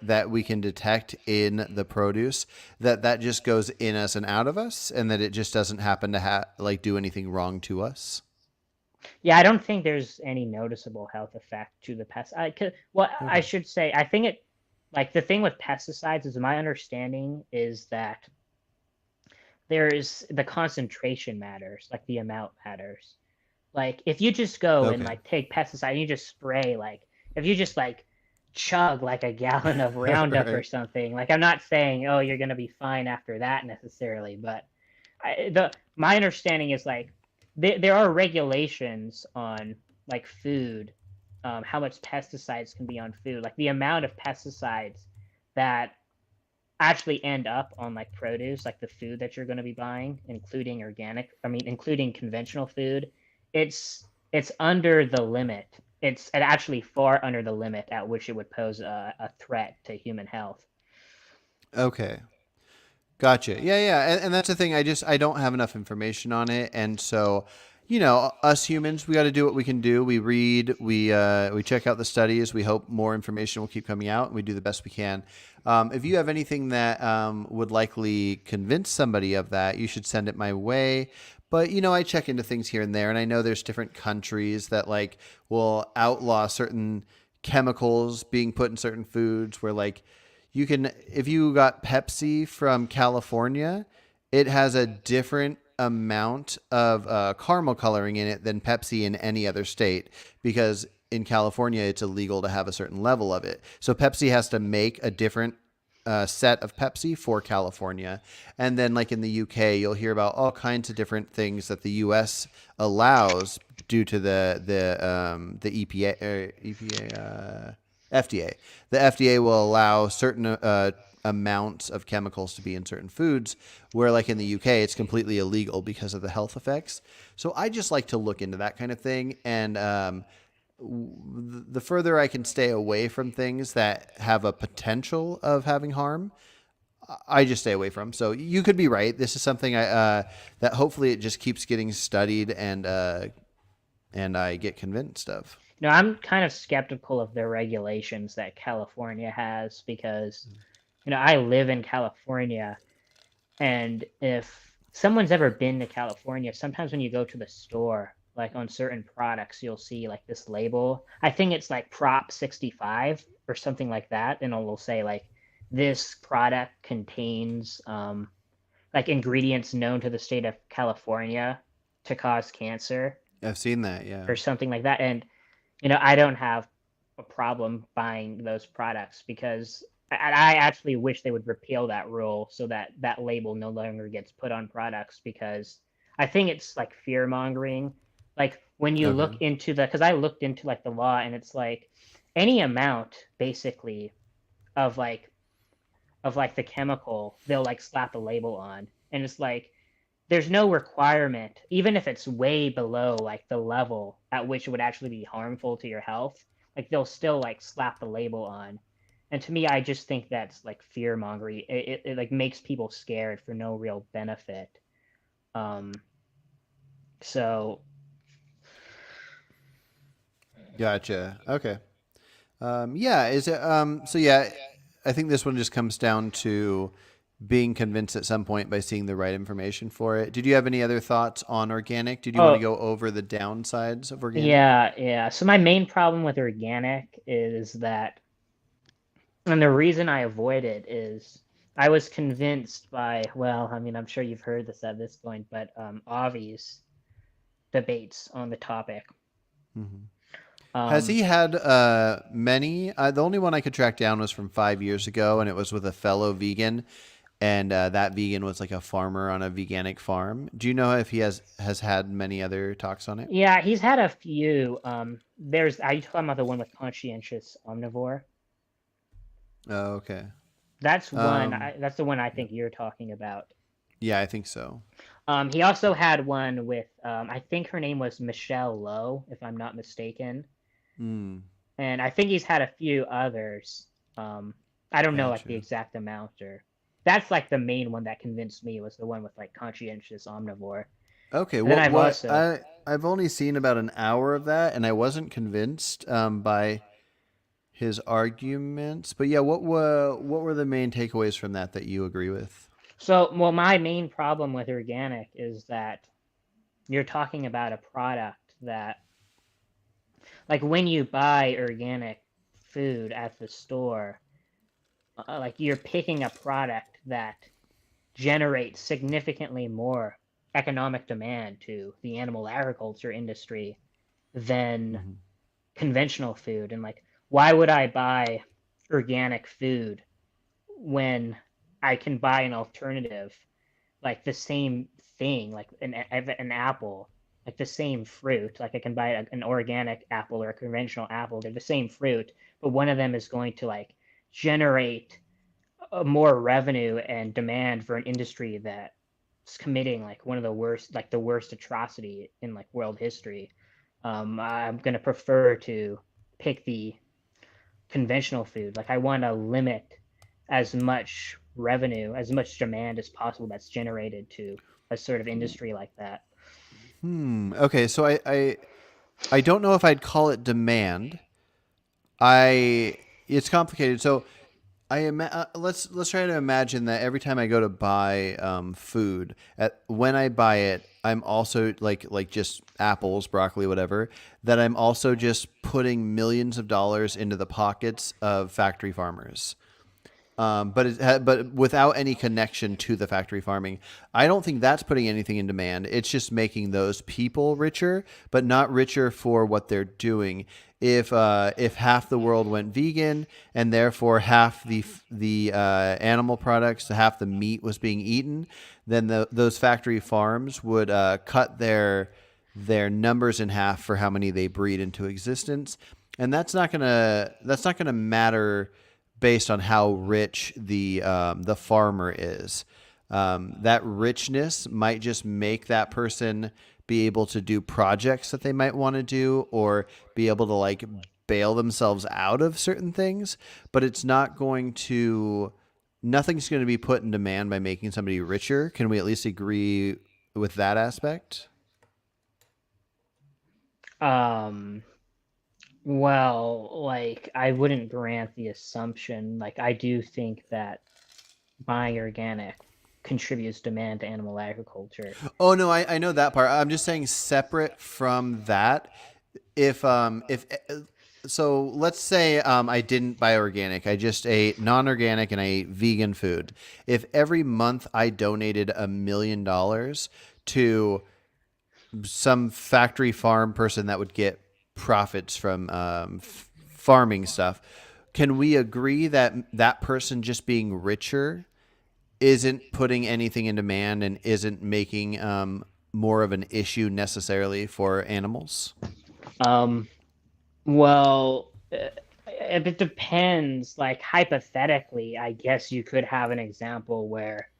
that we can detect in the produce that just goes in us and out of us, and that it just doesn't happen to like do anything wrong to us? Yeah, I don't think there's any noticeable health effect to the pest. Well, I Okay. should say, I think it, like the thing with pesticides is my understanding is that there's the concentration matters, like the amount matters. Like if you just go and Okay. like take pesticide and you just spray, like if you just like chug like a gallon of Roundup or Right. something, like I'm not saying oh you're gonna be fine after that necessarily, but the my understanding is like there are regulations on like food, how much pesticides can be on food, like the amount of pesticides that actually end up on like produce, like the food that you're going to be buying, including organic, I mean, including conventional food, it's under the limit. It's actually far under the limit at which it would pose a threat to human health. Okay. Gotcha. Yeah, yeah, and that's the thing. I don't have enough information on it, and so, us humans, we got to do what we can do. We read, we check out the studies. We hope more information will keep coming out, and we do the best we can. If you have anything that would likely convince somebody of that, you should send it my way. But I check into things here and there, and I know there's different countries that like will outlaw certain chemicals being put in certain foods, where like you can, if you got Pepsi from California, it has a different amount of caramel coloring in it than Pepsi in any other state, because in California it's illegal to have a certain level of it. So Pepsi has to make a different set of Pepsi for California. And then, like in the UK, you'll hear about all kinds of different things that the US allows due to the EPA FDA. The FDA will allow certain amounts of chemicals to be in certain foods, where like in the UK, it's completely illegal because of the health effects. So I just like to look into that kind of thing, and the further I can stay away from things that have a potential of having harm, I just stay away from. So you could be right. This is something that hopefully it just keeps getting studied, and I get convinced of. No, I'm kind of skeptical of the regulations that California has because, I live in California, and if someone's ever been to California, sometimes when you go to the store, like on certain products, you'll see like this label. I think it's like Prop 65 or something like that, and it'll say like this product contains like ingredients known to the state of California to cause cancer I've seen that. Yeah. or something like that. And I don't have a problem buying those products because I actually wish they would repeal that rule so that that label no longer gets put on products because I think it's like fear mongering. Like when you Okay. look into because I looked into like the law and it's like any amount basically of like the chemical they'll like slap a label on, and it's like there's no requirement, even if it's way below like the level at which it would actually be harmful to your health, like they'll still like slap the label on. And to me, I just think that's like fear mongering. It like makes people scared for no real benefit. Um, so Gotcha. Okay. Yeah. Is it? So yeah, I think this one just comes down to being convinced at some point by seeing the right information for it. Did you have any other thoughts on organic? Did you want to oh go over the downsides of organic? yeah, yeah. So my main problem with organic is that, and the reason I avoid it is I was convinced by, well, I mean, I'm sure you've heard this at this point, but Avi's debates on the topic. Hmm. Has Um, he had many? The only one I could track down was from 5 years ago, and it was with a fellow vegan, and that vegan was like a farmer on a veganic farm. Do you know if he has had many other talks on it? yeah, he's had a few. There's, are you talking about the one with conscientious omnivore? Oh, okay. That's one. Um, That's the one I yeah, think you're talking about. yeah, I think so. He also had one with, I think her name was Michelle Lowe, if I'm not mistaken. Hmm. And I think he's had a few others. Um, I don't know like the Gotcha. exact amount or that's like the main one that convinced me was the one with like conscientious omnivore. Okay. And then I've What also I've only seen about an hour of that, and I wasn't convinced by his arguments. But yeah, what were the main takeaways from that you agree with? so well my main problem with organic is that you're talking about a product that like when you buy organic food at the store, like you're picking a product that generates significantly more economic demand to the animal agriculture industry than Hmm. conventional food. And like, why would I buy organic food when I can buy an alternative, like the same thing, like an apple, like the same fruit. Like I can buy an organic apple or a conventional apple. They're the same fruit, but one of them is going to like generate more revenue and demand for an industry that's committing like one of the worst, like the worst atrocity in like world history. I'm gonna prefer to pick the conventional food. Like I want to limit as much revenue, as much demand as possible that's generated to a sort of industry like that. Hmm. Okay. So I don't know if I'd call it demand. I It's complicated. So let's try to imagine that every time I go to buy food, when I buy it, I'm also like just apples, broccoli, whatever. That I'm also just putting millions of dollars into the pockets of factory farmers. But without any connection to the factory farming. I don't think that's putting anything in demand. It's just making those people richer, but not richer for what they're doing. if half the world went vegan and therefore half the animal products, half the meat was being eaten, then those factory farms would cut their numbers in half for how many they breed into existence, and that's not gonna matter based on how rich the farmer is. That richness might just make that person be able to do projects that they might want to do, or be able to like bail themselves out of certain things, but it's not going to nothing's going to be put in demand by making somebody richer. Can we at least agree with that aspect? Um, well, like I wouldn't grant the assumption. Like I do think that buying organic contributes demand to animal agriculture. Oh no, I know that part. I'm just saying separate from that. If so, let's say I didn't buy organic. I just ate non-organic and I ate vegan food. If every month I donated $1 million to some factory farm person that would get profits from farming stuff, can we agree that that person just being richer isn't putting anything in demand and isn't making more of an issue necessarily for animals? Um, well, it depends. Like hypothetically, I guess you could have an example where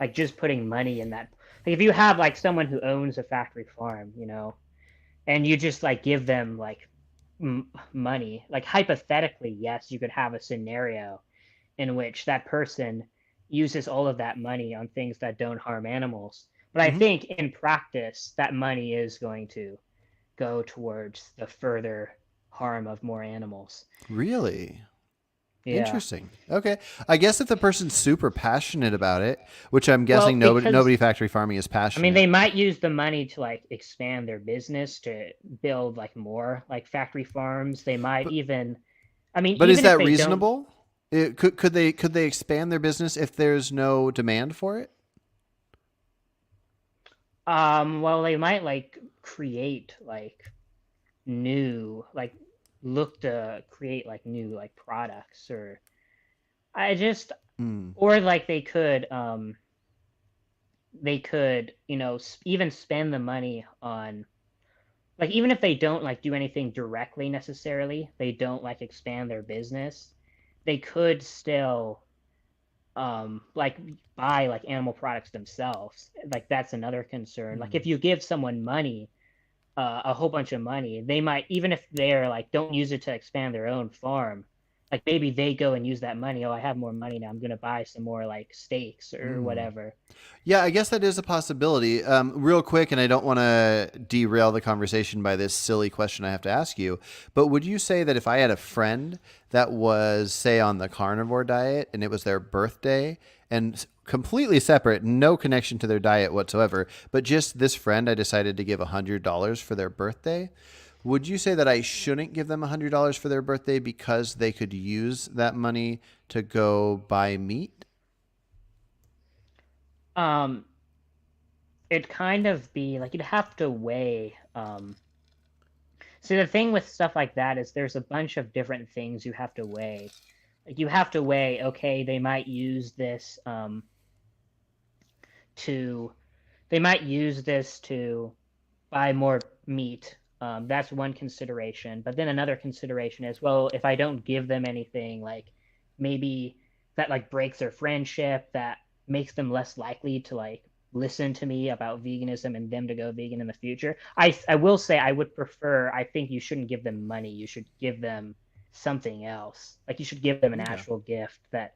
like just putting money in that. Like if you have like someone who owns a factory farm, and you just like give them like money, like hypothetically, yes, you could have a scenario in which that person uses all of that money on things that don't harm animals. But I Mm-hmm. think in practice, that money is going to go towards the further harm of more animals. Really? Yeah. Interesting. Okay. I guess if the person's super passionate about it, which I'm Well, guessing because nobody factory farming is I mean, passionate. they might use the money to like expand their business to build like more like factory farms. They might But even, I mean, but is even if that they don't, reasonable? Could they expand their business if there's no demand for it? well, they might like create like new, like look to create like new like products or I just, Mm. or like they could, even spend the money on like even if they don't like do anything directly necessarily, they don't like expand their business, they could still like buy like animal products themselves. Like that's another concern. Like Mm. if you give someone money, a whole bunch of money, they might, even if they're like don't use it to expand their own farm, like maybe they go and use that money. Oh, I have more money now, I'm gonna buy some more like steaks or Mm. whatever. Yeah, I guess that is a possibility. Real quick, and I don't want to derail the conversation by this silly question I have to ask you, but would you say that if I had a friend that was, say, on the carnivore diet and it was their birthday and completely separate, no connection to their diet whatsoever, but just this friend I decided to give $100 for their birthday, would you say that I shouldn't give them $100 for their birthday because they could use that money to go buy meat? um it kind of be like you'd have to weigh. See, the thing with stuff like that is there's a bunch of different things you have to weigh. Like you have to weigh, okay, to they might use this to buy more meat. That's one consideration. But then another consideration is, well, if I don't give them anything, like maybe that like breaks their friendship, that makes them less likely to like listen to me about veganism and them to go vegan in the future. I will say I would prefer. I think you shouldn't give them money. You should give them something else. Like you should give them an Okay. actual gift that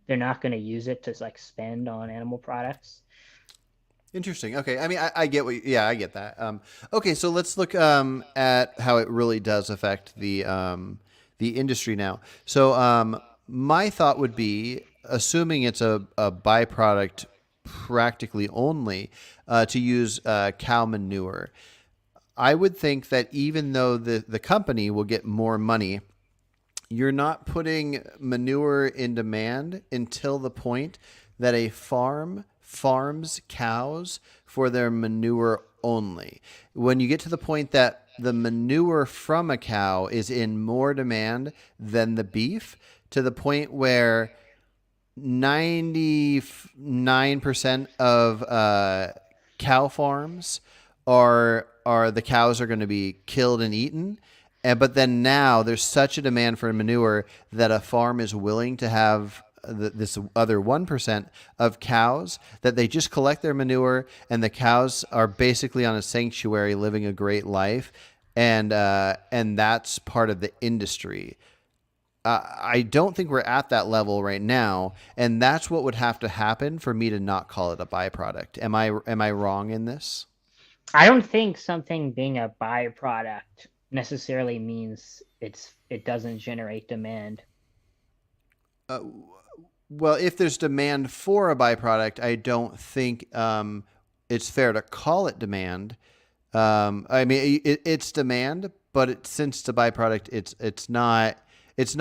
they're not going to use it to like spend on animal products. Interesting. Okay. I mean, I get yeah, I get that. Okay. So let's look at how it really does affect the industry now. So my thought would be, assuming it's a byproduct practically only, to use cow manure. I would think that even though the company will get more money, you're not putting manure in demand until the point that a farm farms cows for their manure only. When you get to the point that the manure from a cow is in more demand than the beef, to the point where 99% of cow farms are the cows are going to be killed and eaten. And but then now there's such a demand for manure that a farm is willing to have this other 1% of cows, that they just collect their manure, and the cows are basically on a sanctuary living a great life, and that's part of the industry. I don't think we're at that level right now, and that's what would have to happen for me to not call it a byproduct. Am I wrong in this? I don't think something being a byproduct necessarily means it doesn't generate demand. Well, if there's demand for a byproduct, I don't think it's fair to call it demand. I mean, it's demand, but since it's a byproduct, it's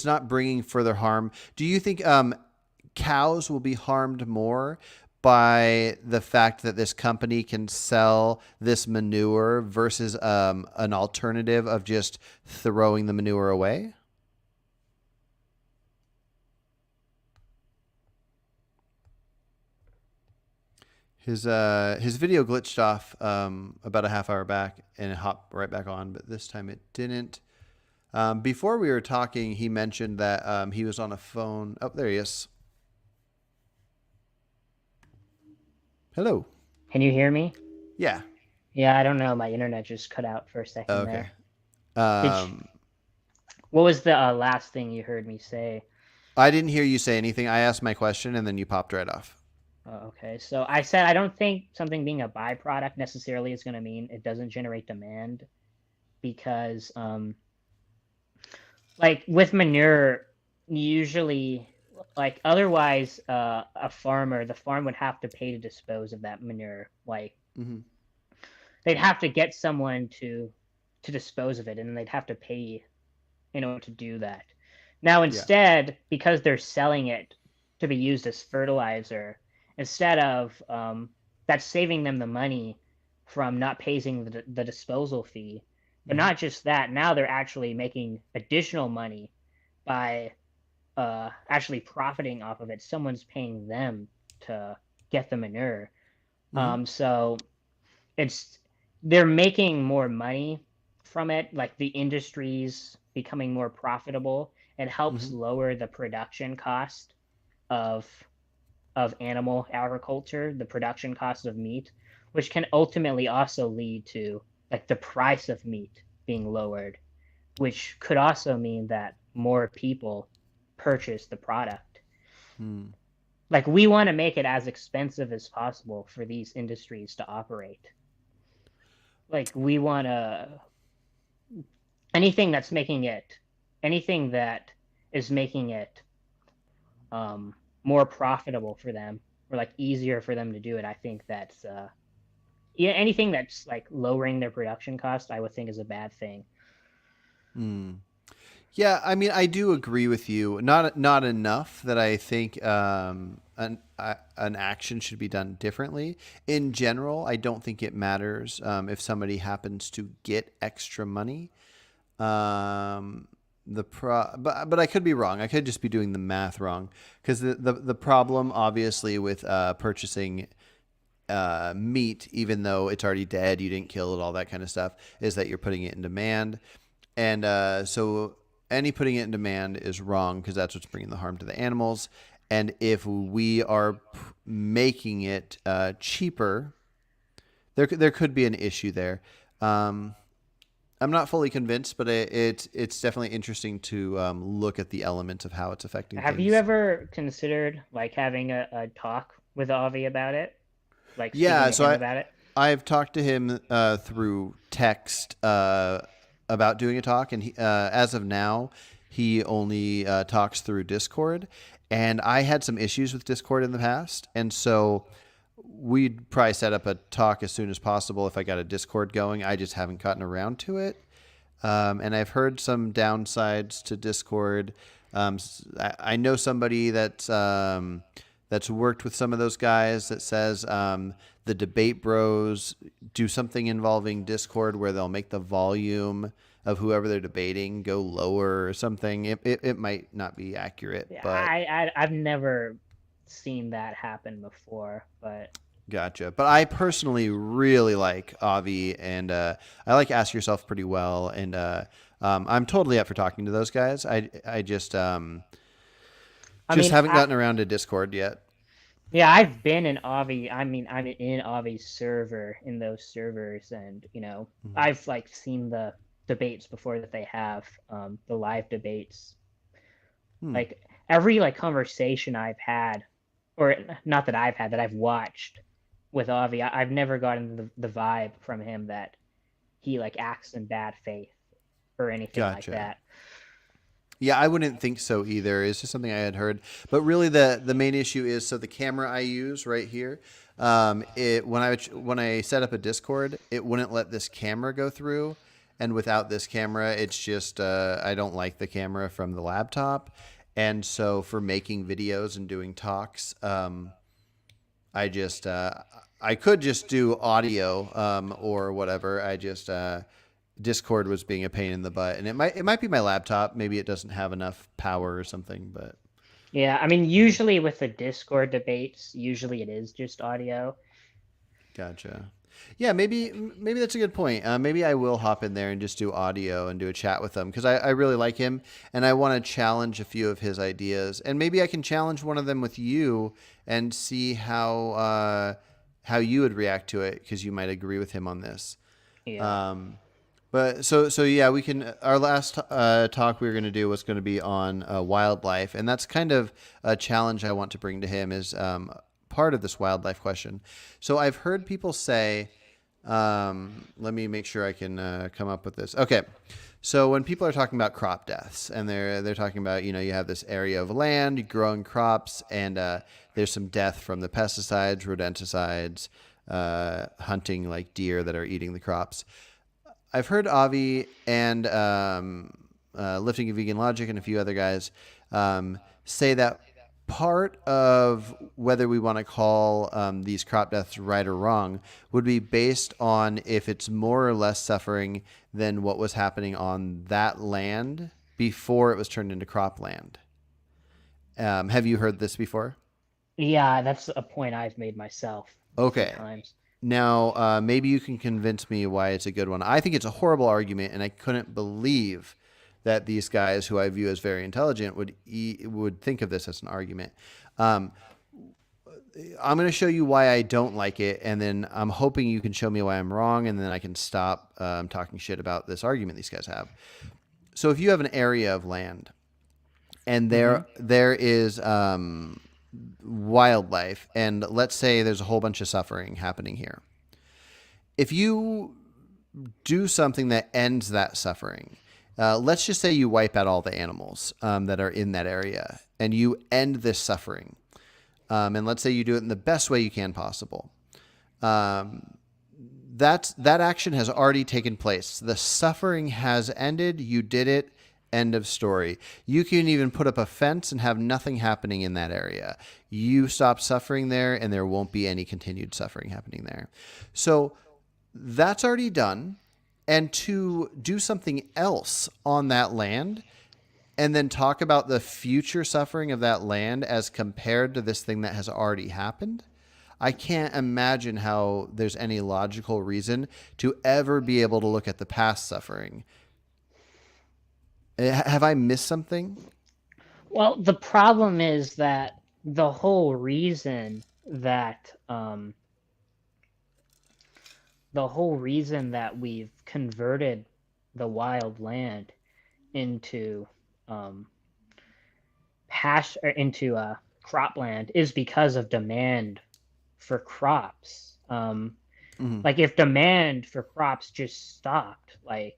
not bringing further harm. Do you think cows will be harmed more by the fact that this company can sell this manure versus an alternative of just throwing the manure away? His video glitched off about a half hour back, and it hopped right back on, but this time it didn't. Before we were talking, he mentioned that he was on a phone. Oh, there he is. Hello. Can you hear me? Yeah. Yeah, I don't know. My internet just cut out for a second Okay. there. Did you, Um, what was the last thing you heard me say? I didn't hear you say anything. I asked my question, and then you popped right off. Okay, so I said I don't think something being a byproduct necessarily is going to mean it doesn't generate demand, because like with manure, usually, like otherwise the farm would have to pay to dispose of that manure. Like Hmm. they'd have to get someone to dispose of it, and then they'd have to pay in order to do that. Now, Yeah. instead, because they're selling it to be used as fertilizer, instead of that's saving them the money from not paying the disposal fee. But Hmm. not just that, now they're actually making additional money by actually profiting off of it. Someone's paying them to get the manure. Hmm. So it's they're making more money from it, like the industry's becoming more profitable. It helps Hmm. lower the production cost of animal agriculture, the production cost of meat, which can ultimately also lead to like the price of meat being lowered, which could also mean that more people purchase the product. Hmm. Like we want to make it as expensive as possible for these industries to operate. Like we want to anything that's making it anything that is making it more profitable for them, or like easier for them to do it. I think that's yeah, anything that's like lowering their production cost, I would think is a bad thing. Hmm. Yeah, I mean, I do agree with you. Not enough that I think an action should be done differently. In general, I don't think it matters if somebody happens to get extra money. Um, but I could be wrong. I could just be doing the math wrong, because the problem obviously with purchasing meat, even though it's already dead, you didn't kill it, all that kind of stuff, is that you're putting it in demand. And so any putting it in demand is wrong, because that's what's bringing the harm to the animals. And if we are making it cheaper, there could be an issue there. Um, I'm not fully convinced, but it's definitely interesting to look at the elements of how it's affecting Have you things. ever considered like having a talk with Avi about it, like speaking Yeah, to so him about it? I've talked to him through text about doing a talk, and as of now, he only talks through Discord. And I had some issues with Discord in the past, and so we'd probably set up a talk as soon as possible if I got a Discord going. I just haven't gotten around to it. And I've heard some downsides to Discord. I know somebody that's worked with some of those guys that says the debate bros do something involving Discord where they'll make the volume of whoever they're debating go lower or something. It might not be accurate, Yeah, but I've never seen that happen before, but gotcha. But I personally really like Avi, and I like Ask Yourself pretty well, and I'm totally up for talking to those guys. I I just mean, haven't gotten around to Discord yet. yeah, I've been in Avi. I mean, I'm in Avi's server in those servers, and Mhm. I've like seen the debates before that they have, the live debates. Hmm. Like every like conversation I've had, or not that I've had, that I've watched with Avi, I've never gotten the vibe from him that he like acts in bad faith or anything like Gotcha. that. Yeah, I wouldn't think so either. It's just something I had heard. But really, the main issue is so the camera I use right here. It when I set up a Discord, it wouldn't let this camera go through, and without this camera, it's just I don't like the camera from the laptop, and so for making videos and doing talks, I just I could just do audio or whatever. I just Discord was being a pain in the butt, and it might be my laptop. Maybe it doesn't have enough power or something. But Yeah, I mean, usually with the Discord debates, usually it is just audio. gotcha. Yeah, maybe that's a good point. Maybe I will hop in there and just do audio and do a chat with him because I really like him and I want to challenge a few of his ideas and maybe I can challenge one of them with you and see how you would react to it because you might agree with him on this. Yeah. Um, But so yeah, we can. Our last talk we were going to do was going to be on wildlife, and that's kind of a challenge I want to bring to him is part of this wildlife question. So I've heard people say, let me make sure I can come up with this. Okay, so when people are talking about crop deaths, and they're talking about you have this area of land, you're growing crops, and there's some death from the pesticides, rodenticides, hunting like deer that are eating the crops. I've heard Avi and Lifting a Vegan Logic and a few other guys say that part of whether we want to call these crop deaths right or wrong would be based on if it's more or less suffering than what was happening on that land before it was turned into cropland. Have you heard this before? Yeah, that's a point I've made myself a few Okay. times. Now, maybe you can convince me why it's a good one. I think it's a horrible argument, and I couldn't believe that these guys, who I view as very intelligent, would think of this as an argument. Um, I'm going to show you why I don't like it, and then I'm hoping you can show me why I'm wrong, and then I can stop talking shit about this argument these guys have. So, if you have an area of land, and Mm-hmm. there is wildlife, and let's say there's a whole bunch of suffering happening here. If you do something that ends that suffering, let's just say you wipe out all the animals that are in that area and you end this suffering. And let's say you do it in the best way you can possible. Um, that action has already taken place. The suffering has ended. You did it. End of story. You can even put up a fence and have nothing happening in that area. You stop suffering there, and there won't be any continued suffering happening there. So that's already done. And to do something else on that land and then talk about the future suffering of that land as compared to this thing that has already happened, I can't imagine how there's any logical reason to ever be able to look at the past suffering. Have I missed something? Well, the problem is that the whole reason that we've converted the wild land into um, into cropland is because of demand for crops. Mm-hmm. Like if demand for crops just stopped, like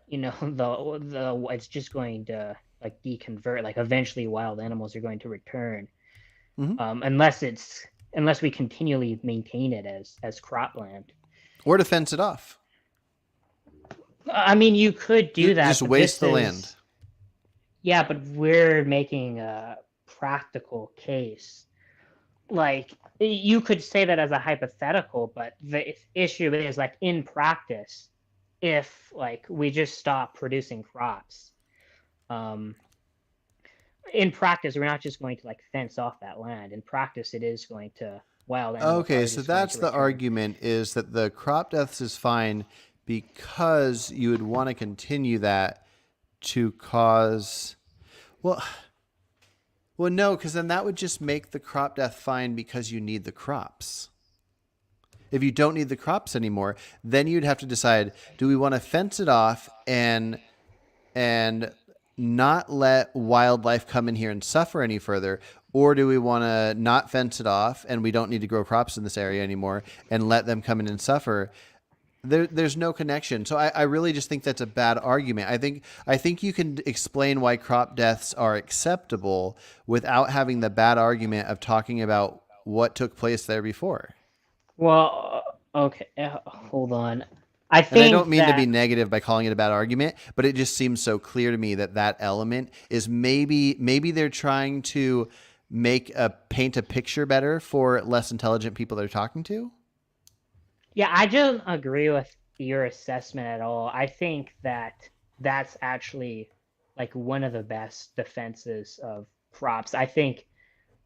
the it's just going to like deconvert. Like eventually, wild animals are going to return, Mm-hmm. unless we continually maintain it as cropland. Or to fence it off. I mean, you could do that, Just but waste the land. yeah, but we're making a practical case. like you could say that as a hypothetical, but the issue is like in practice, if like we just stop producing crops, um, in practice we're not just going to like fence off that land. In practice, it is going to wild animals Okay, are so just going that's to the return. argument, is that the crop deaths is fine because you would want to continue that to cause, well, well, no, because then that would just make the crop death fine because you need the crops. If you don't need the crops anymore, then you'd have to decide: do we want to fence it off and not let wildlife come in here and suffer any further, or do we want to not fence it off and we don't need to grow crops in this area anymore and let them come in and suffer? There's no connection. So I really just think that's a bad argument. I think you can explain why crop deaths are acceptable without having the bad argument of talking about what took place there before. Well, okay, hold on. I And I don't think mean to be that negative by calling it a bad argument, but it just seems so clear to me that that element is maybe they're trying to paint a picture better for less intelligent people they're talking to. yeah, I don't agree with your assessment at all. I think that that's actually like one of the best defenses of crops. I think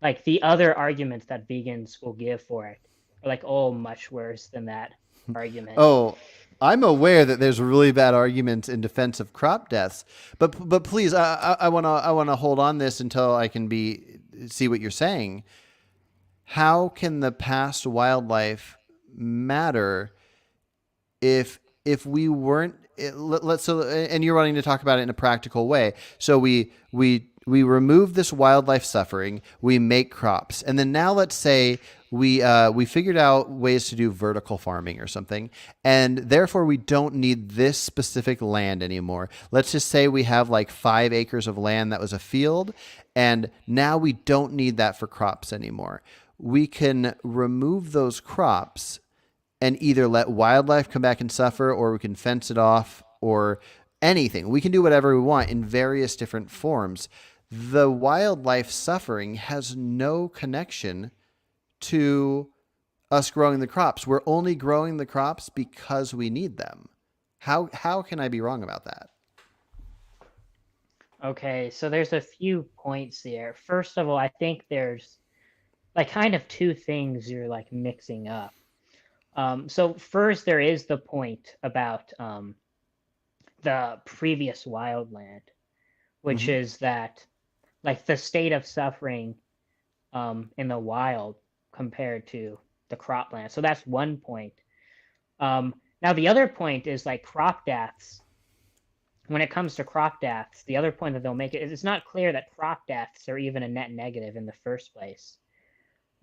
like the other arguments that vegans will give for it are like all much worse than that argument. Oh, I'm aware that there's really bad arguments in defense of crop deaths, but please, I wanna hold on this until I can be see what you're saying. How can the past wildlife matter if we weren't let's so and you're wanting to talk about it in a practical way. So we remove this wildlife suffering, we make crops, and then now let's say we figured out ways to do vertical farming or something, and therefore we don't need this specific land anymore. Let's just say we have like 5 acres of land that was a field, and now we don't need that for crops anymore. We can remove those crops and either let wildlife come back and suffer, or we can fence it off, or anything. We can do whatever we want in various different forms. The wildlife suffering has no connection to us growing the crops. We're only growing the crops because we need them. How can I be wrong about that? Okay, so there's a few points here. First of all, I think there's like kind of two things you're like mixing up. So first, there is the point about the previous wildland, which Mm-hmm. is that like the state of suffering in the wild compared to the cropland. So that's one point. Now the other point is like crop deaths. When it comes to crop deaths, the other point that they'll make is it's not clear that crop deaths are even a net negative in the first place.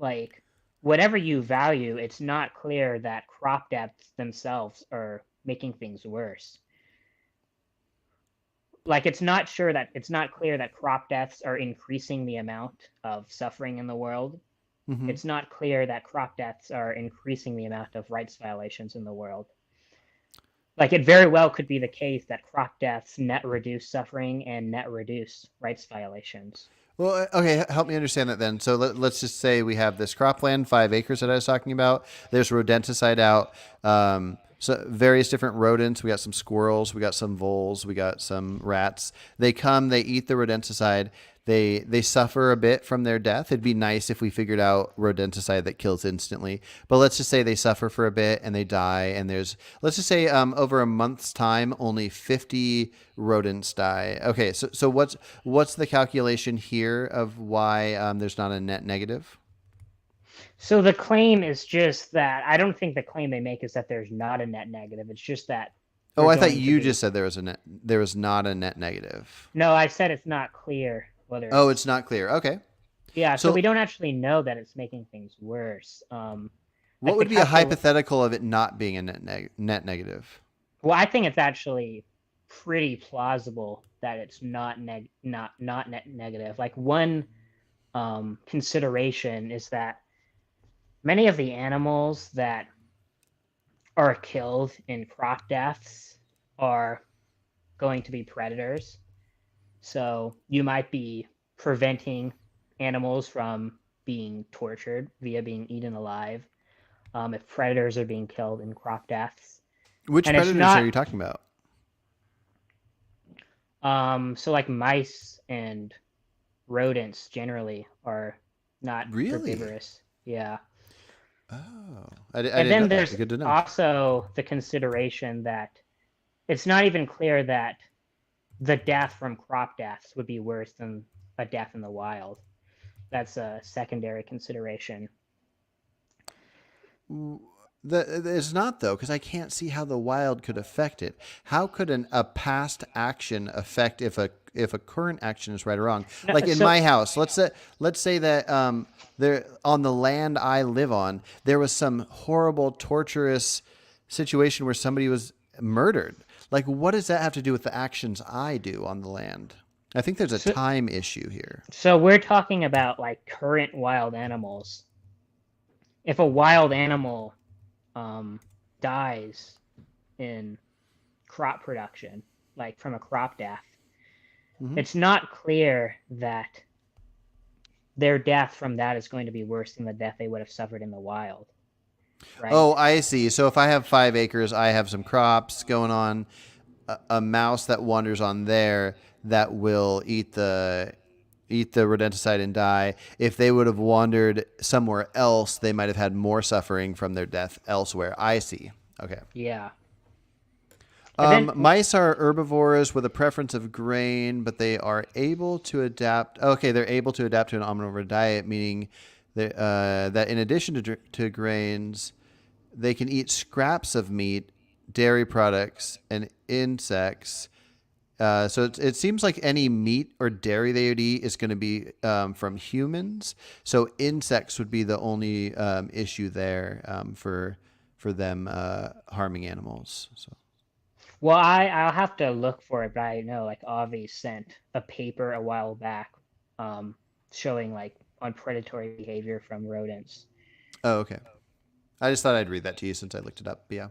Like whatever you value, it's not clear that crop deaths themselves are making things worse. Like it's not clear that crop deaths are increasing the amount of suffering in the world. Mm-hmm. It's not clear that crop deaths are increasing the amount of rights violations in the world. Like it very well could be the case that crop deaths net reduce suffering and net reduce rights violations. Well, okay, help me understand that then. So let's just say we have this cropland, 5 acres that I was talking about. There's rodenticide out. So various different rodents. We got some squirrels. We got some voles. We got some rats. They come. They eat the rodenticide. They suffer a bit from their death. It'd be nice if we figured out rodenticide that kills instantly. But let's just say they suffer for a bit and they die. And there's let's just say over a month's time, only 50 rodents die. Okay, so what's the calculation here of why there's not a net negative? So the claim is just that I don't think the claim they make is that there's not a net negative. It's just that Oh, they're I thought going to you just be. said there was not a net negative. No, I said it's not clear whether Oh, it's it's. not clear. Okay. Yeah, so we So don't actually know that it's making things worse. what Like the would be a calcul. hypothetical of it not being a net negative? Well, I think it's actually pretty plausible that it's not net negative. Like one consideration is that many of the animals that are killed in crop deaths are going to be predators. So you might be preventing animals from being tortured via being eaten alive, if predators are being killed in crop deaths. Which And it's predators are not you talking about? so like mice and rodents generally are not Really? herbivorous. Yeah. Oh, I And didn't know then that. there's Good to know. also the consideration that it's not even clear that the death from crop deaths would be worse than a death in the wild. That's a secondary consideration. It's not though, because I can't see how the wild could affect it. How could a past action affect if a current action is right or wrong? No, Like in so my house, let's say that there on the land I live on, there was some horrible, torturous situation where somebody was murdered. Like, what does that have to do with the actions I do on the land? I think there's a so time issue here. so we're talking about like current wild animals. If a wild animal um, dies in crop production, like from a crop death, Hmm. it's not clear that their death from that is going to be worse than the death they would have suffered in the wild, right? Oh, I see. So if I have 5 acres, I have some crops going on. A mouse that wanders on there that will eat the rodenticide and die. If they would have wandered somewhere else, they might have had more suffering from their death elsewhere. I see. Okay. Yeah. And then, Mice are herbivores with a preference of grain, but they are able to adapt. Okay, they're able to adapt to an omnivore diet, meaning that in addition to grains, they can eat scraps of meat, dairy products, and insects. So it seems like any meat or dairy they would eat is going to be from humans. So insects would be the only issue there for them harming animals. So. well, I'll have to look for it, but I know like Avi sent a paper a while back, um, showing like on predatory behavior from rodents. Oh, okay. I just thought I'd read that to you since I looked it up. But yeah.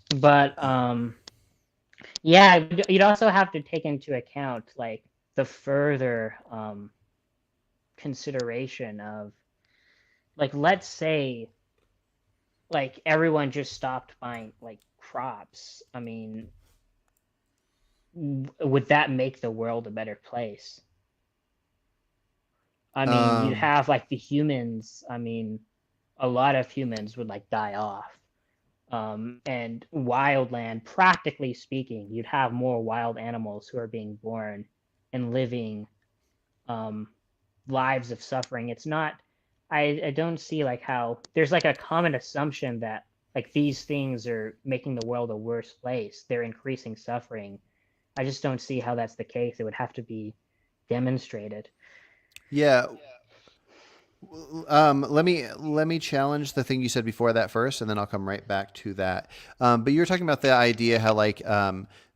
But yeah, you'd also have to take into account like the further consideration of like let's say like everyone just stopped buying like crops. I mean, would that make the world a better place? I mean, you'd Um, have like the humans. I mean, a lot of humans would like die off. And wildland, practically speaking, you'd have more wild animals who are being born and living um, lives of suffering. It's not. I don't see like how there's like a common assumption that like these things are making the world a worse place. They're increasing suffering. I just don't see how that's the case. It would have to be demonstrated. yeah. Let me challenge the thing you said before that first, and then I'll come right back to that. But you were talking about the idea how like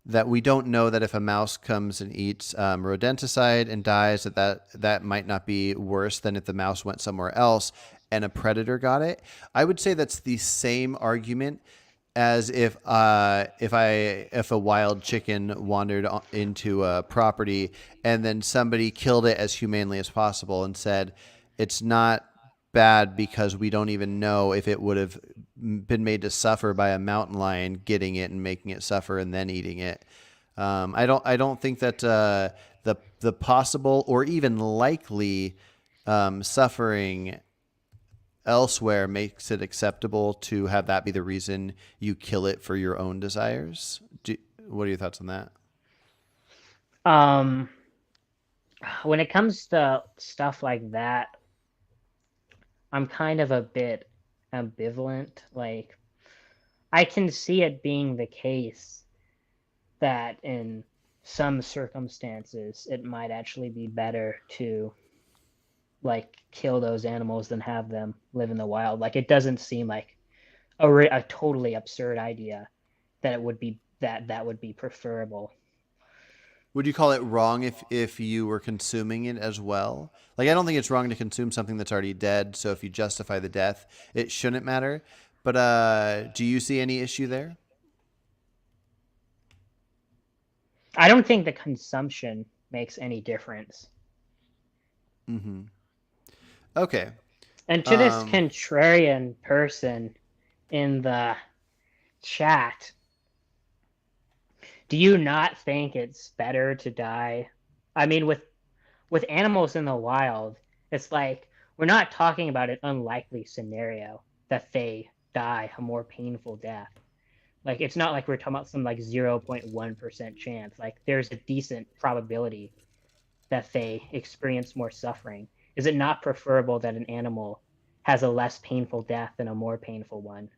that we don't know that if a mouse comes and eats rodenticide and dies, that might not be worse than if the mouse went somewhere else and a predator got it. I would say that's the same argument as if a wild chicken wandered into a property and then somebody killed it as humanely as possible and said it's not bad because we don't even know if it would have been made to suffer by a mountain lion getting it and making it suffer and then eating it. I don't think that the possible or even likely suffering elsewhere makes it acceptable to have that be the reason you kill it for your own desires. What are your thoughts on that? Um, when it comes to stuff like that, I'm kind of a bit ambivalent. Like, I can see it being the case that in some circumstances it might actually be better to like kill those animals than have them live in the wild. Like, it doesn't seem like a totally absurd idea that it would be that would be preferable. Would you call it wrong if you were consuming it as well? Like I don't think it's wrong to consume something that's already dead. So if you justify the death, it shouldn't matter. But do you see any issue there? I don't think the consumption makes any difference. Mm-hmm. Okay. And to this Um, contrarian person in the chat, do you not think it's better to die? I mean, with animals in the wild, it's like we're not talking about an unlikely scenario that they die a more painful death. Like it's not like we're talking about some like 0.1% chance. Like there's a decent probability that they experience more suffering. Is it not preferable that an animal has a less painful death than a more painful one?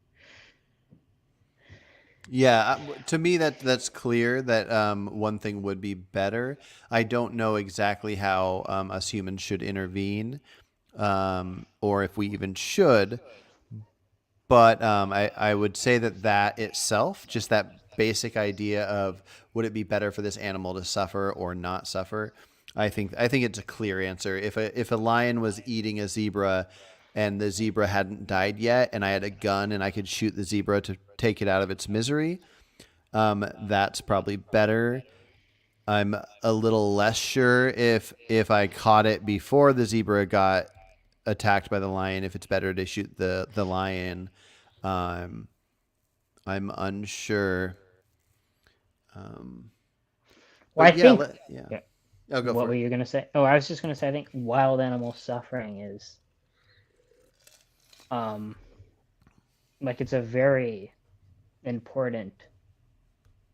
yeah, to me that's clear that one thing would be better. I don't know exactly how us humans should intervene, or if we even should. But I would say that that itself, just that basic idea of would it be better for this animal to suffer or not suffer, I think it's a clear answer. If a lion was eating a zebra and the zebra hadn't died yet, and I had a gun and I could shoot the zebra to take it out of its misery, that's probably better. I'm a little less sure if I caught it before the zebra got attacked by the lion, if it's better to shoot the lion. um, I'm unsure. Um, Well, I but yeah, think. yeah. Yeah, I'll go what for were it. you gonna say? Oh, I was just gonna say I think wild animal suffering is um like it's a very important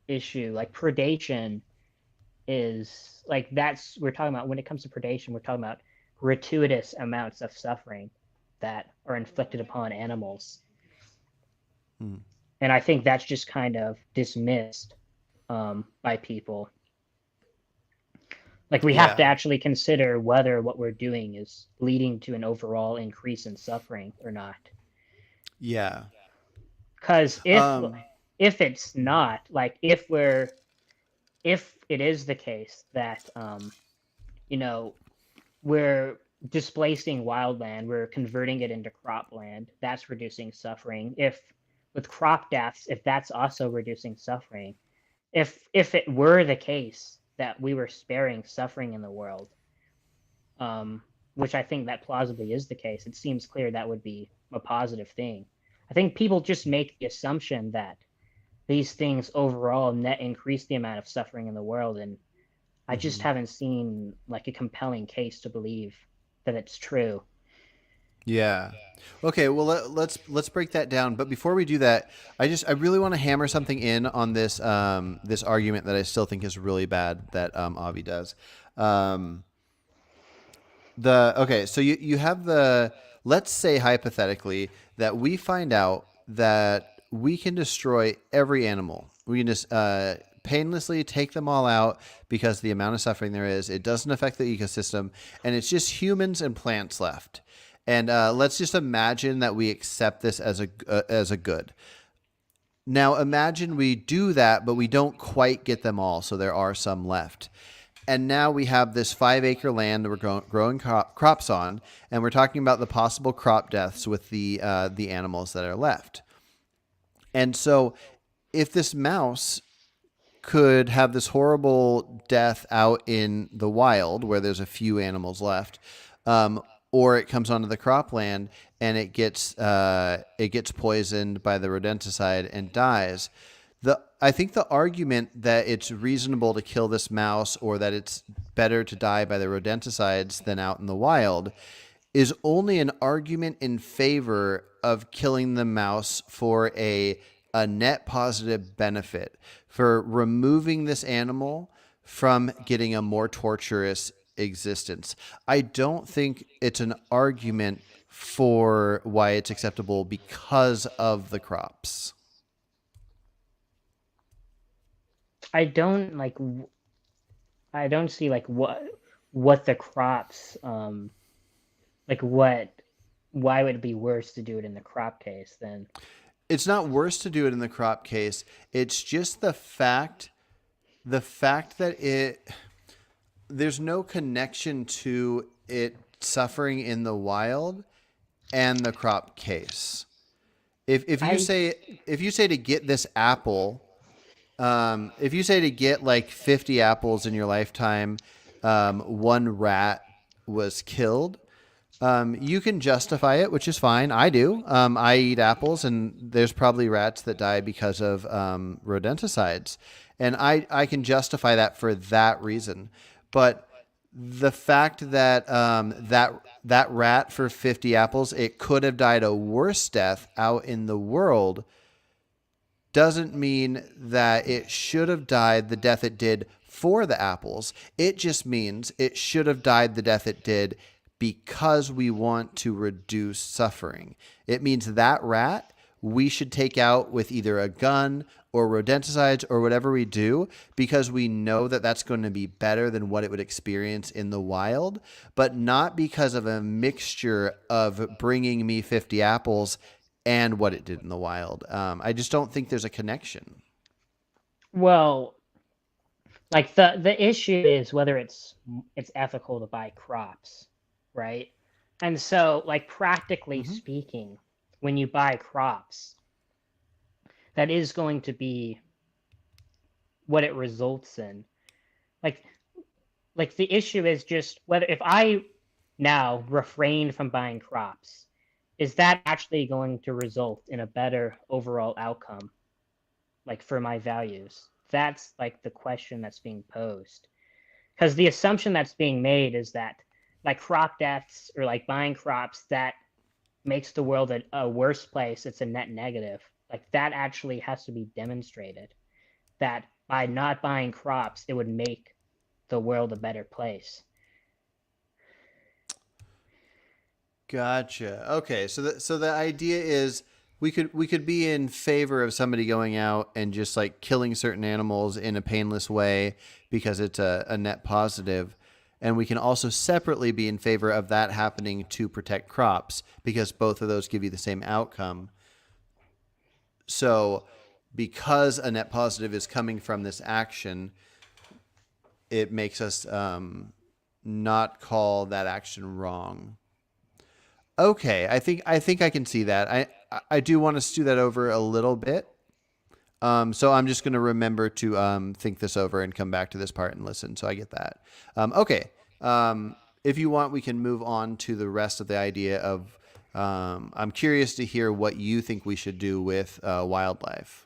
issue. Like predation is like that's we're talking about when it comes to predation, we're talking about gratuitous amounts of suffering that are inflicted upon animals. Hmm. And I think that's just kind of dismissed by people. Like we have to Yeah, actually consider whether what we're doing is leading to an overall increase in suffering or not. yeah, Because um, if it's not, like if it is the case that you know we're displacing wildland, we're converting it into cropland, that's reducing suffering. If with crop deaths, if that's also reducing suffering, if it were the case that we were sparing suffering in the world, um, which I think that plausibly is the case, it seems clear that would be a positive thing. I think people just make the assumption that these things overall net increase the amount of suffering in the world, and I just hmm, haven't seen like a compelling case to believe that it's true. yeah. Okay, well let's break that down. But before we do that, I really want to hammer something in on this argument that I still think is really bad that Avi does. Um, the okay, so you have the, let's say hypothetically that we find out that we can destroy every animal. We can just painlessly take them all out because the amount of suffering there is, it doesn't affect the ecosystem, and it's just humans and plants left. And let's just imagine that we accept this as a good. Now imagine we do that, but we don't quite get them all, so there are some left. And now we have this 5 acre land that we're growing crops on, and we're talking about the possible crop deaths with the animals that are left. And so, if this mouse could have this horrible death out in the wild where there's a few animals left, or it comes onto the cropland and it gets poisoned by the rodenticide and dies. I think the argument that it's reasonable to kill this mouse or that it's better to die by the rodenticides than out in the wild is only an argument in favor of killing the mouse for a net positive benefit, for removing this animal from getting a more torturous existence. I don't think it's an argument for why it's acceptable because of the crops. I don't like I don't see like what the crops like what why would it be worse to do it in the crop case than It's not worse to do it in the crop case. It's just the fact that there's no connection to it suffering in the wild and the crop case. If you I say to get this apple, if you say to get like 50 apples in your lifetime, one rat was killed, you can justify it, which is fine. I do. I eat apples, and there's probably rats that die because of rodenticides, and I can justify that for that reason. But the fact that that rat for 50 apples, it could have died a worse death out in the world, doesn't mean that it should have died the death it did for the apples. It just means it should have died the death it did because we want to reduce suffering. It means that rat we should take out with either a gun or rodenticides or whatever we do, because we know that that's going to be better than what it would experience in the wild, but not because of a mixture of bringing me 50 apples and what it did in the wild. I just don't think there's a connection. Well, like the issue is whether it's ethical to buy crops, right? And so, like practically Mm-hmm. speaking, when you buy crops, that is going to be what it results in. Like like the issue is just whether if I now refrain from buying crops, is that actually going to result in a better overall outcome, like for my values? That's like the question that's being posed. Because the assumption that's being made is that like crop deaths or like buying crops, that makes the world a worse place. It's a net negative. Like that actually has to be demonstrated that by not buying crops, it would make the world a better place. Gotcha. Okay, so the idea is we could be in favor of somebody going out and just like killing certain animals in a painless way because it's a net positive, and we can also separately be in favor of that happening to protect crops because both of those give you the same outcome. So because a net positive is coming from this action, it makes us not call that action wrong. Okay, I think I can see that. I do want to stew that over a little bit. So I'm just going to remember to think this over and come back to this part and listen. So I get that. Okay. If you want, we can move on to the rest of the idea of. I'm curious to hear what you think we should do with wildlife.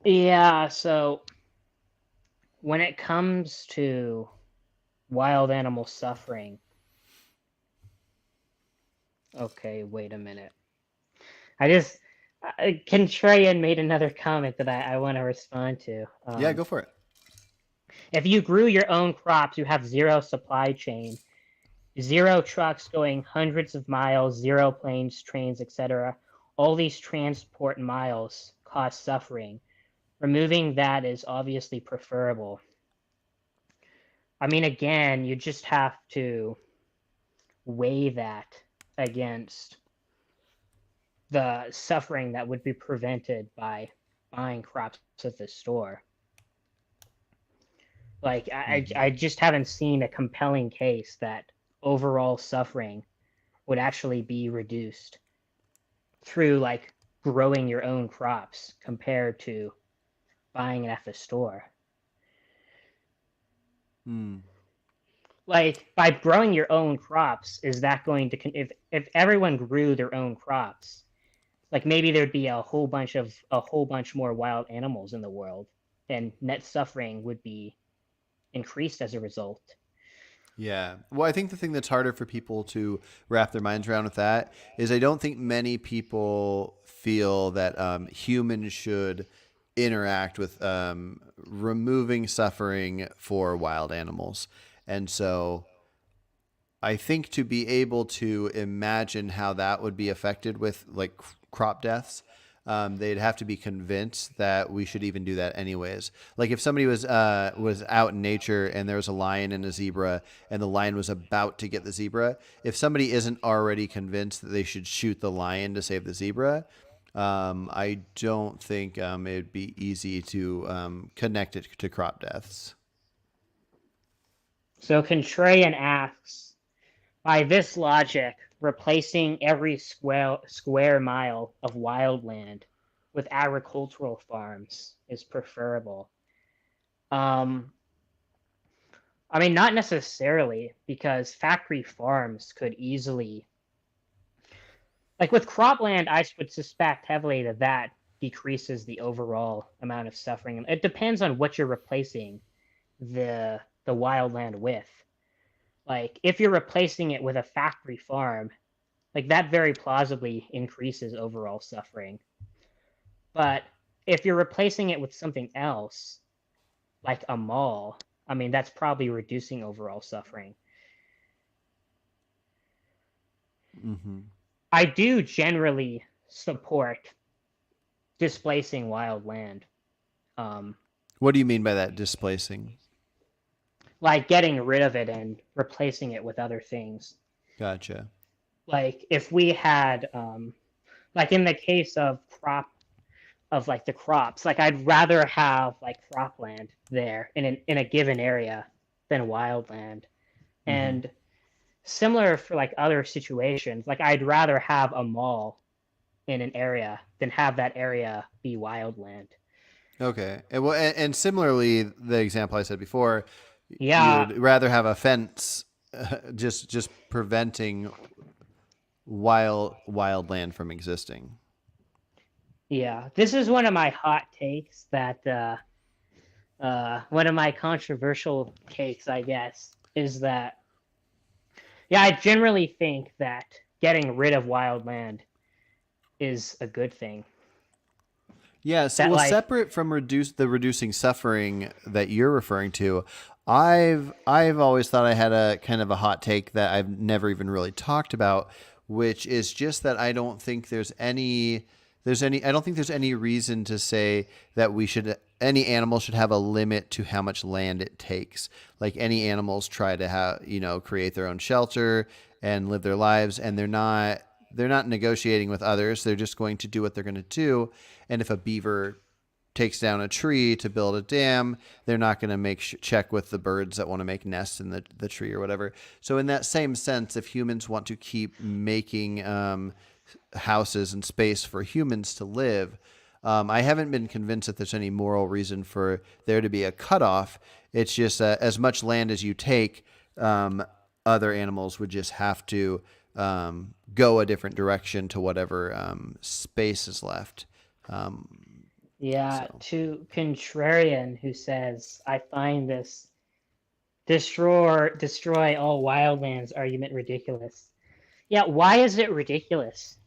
Yeah, so when it comes to wild animal suffering, okay, wait a minute. I just Contrarian made another comment that I want to respond to. Yeah, go for it. If you grew your own crops, you have zero supply chain, zero trucks going hundreds of miles, zero planes, trains, etc. All these transport miles cause suffering. Removing that is obviously preferable. I mean, again, you just have to weigh that against the suffering that would be prevented by buying crops at the store. Like, I Mm-hmm. just haven't seen a compelling case that overall suffering would actually be reduced through like growing your own crops compared to buying it at the store. Mm. Like by growing your own crops, is that going to if everyone grew their own crops, like maybe there'd be a whole bunch more wild animals in the world, and net suffering would be increased as a result. Yeah. Well, I think the thing that's harder for people to wrap their minds around with that is I don't think many people feel that humans should interact with removing suffering for wild animals. And so I think to be able to imagine how that would be affected with like crop deaths, they'd have to be convinced that we should even do that anyways. Like if somebody was out in nature and there was a lion and a zebra, and the lion was about to get the zebra, if somebody isn't already convinced that they should shoot the lion to save the zebra, I don't think it'd be easy to connect it to crop deaths. So Contrarian asks, by this logic, replacing every square mile of wildland with agricultural farms is preferable. Um, I mean, not necessarily, because factory farms could easily, like with cropland, I would suspect heavily that that decreases the overall amount of suffering. It depends on what you're replacing the wildland with. Like if you're replacing it with a factory farm, like that very plausibly increases overall suffering. But if you're replacing it with something else, like a mall, I mean, that's probably reducing overall suffering. Hmm. I do generally support displacing wild land. Um, What do you mean by that, displacing? like getting rid of it and replacing it with other things. Gotcha. Like if we had, like in the case of like the crops, like I'd rather have like cropland there in a given area than wildland. Hmm. And similar for like other situations, like I'd rather have a mall in an area than have that area be wildland. Okay. And similarly, the example I said before, Yeah, you'd rather have a fence, just preventing wild land from existing. yeah. This is one of my hot takes that one of my controversial takes, I guess, is that yeah, I generally think that getting rid of wild land is a good thing. Yes, That well, like separate from reducing suffering that you're referring to, I've always thought I had a kind of a hot take that I've never even really talked about, which is just that I don't think there's any I don't think there's any reason to say that we should any animal should have a limit to how much land it takes. Like any animals try to have, create their own shelter and live their lives, and they're not negotiating with others. They're just going to do what they're going to do. And if a beaver takes down a tree to build a dam, they're not going to check with the birds that want to make nests in the tree or whatever. So in that same sense, if humans want to keep making houses and space for humans to live, I haven't been convinced that there's any moral reason for there to be a cutoff. It's just as much land as you take, um, other animals would just have to go a different direction to whatever space is left. yeah, So to contrarian who says I find this destroy all wildlands argument ridiculous. Yeah, why is it ridiculous?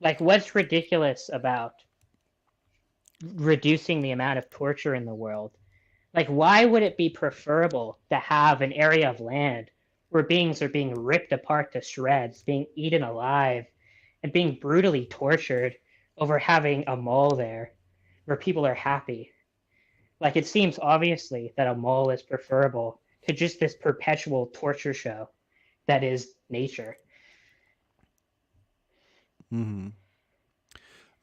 Like what's ridiculous about reducing the amount of torture in the world? Like, why would it be preferable to have an area of land where beings are being ripped apart to shreds, being eaten alive, and being brutally tortured over having a mall there where people are happy? Like, it seems obviously that a mall is preferable to just this perpetual torture show that is nature. hmm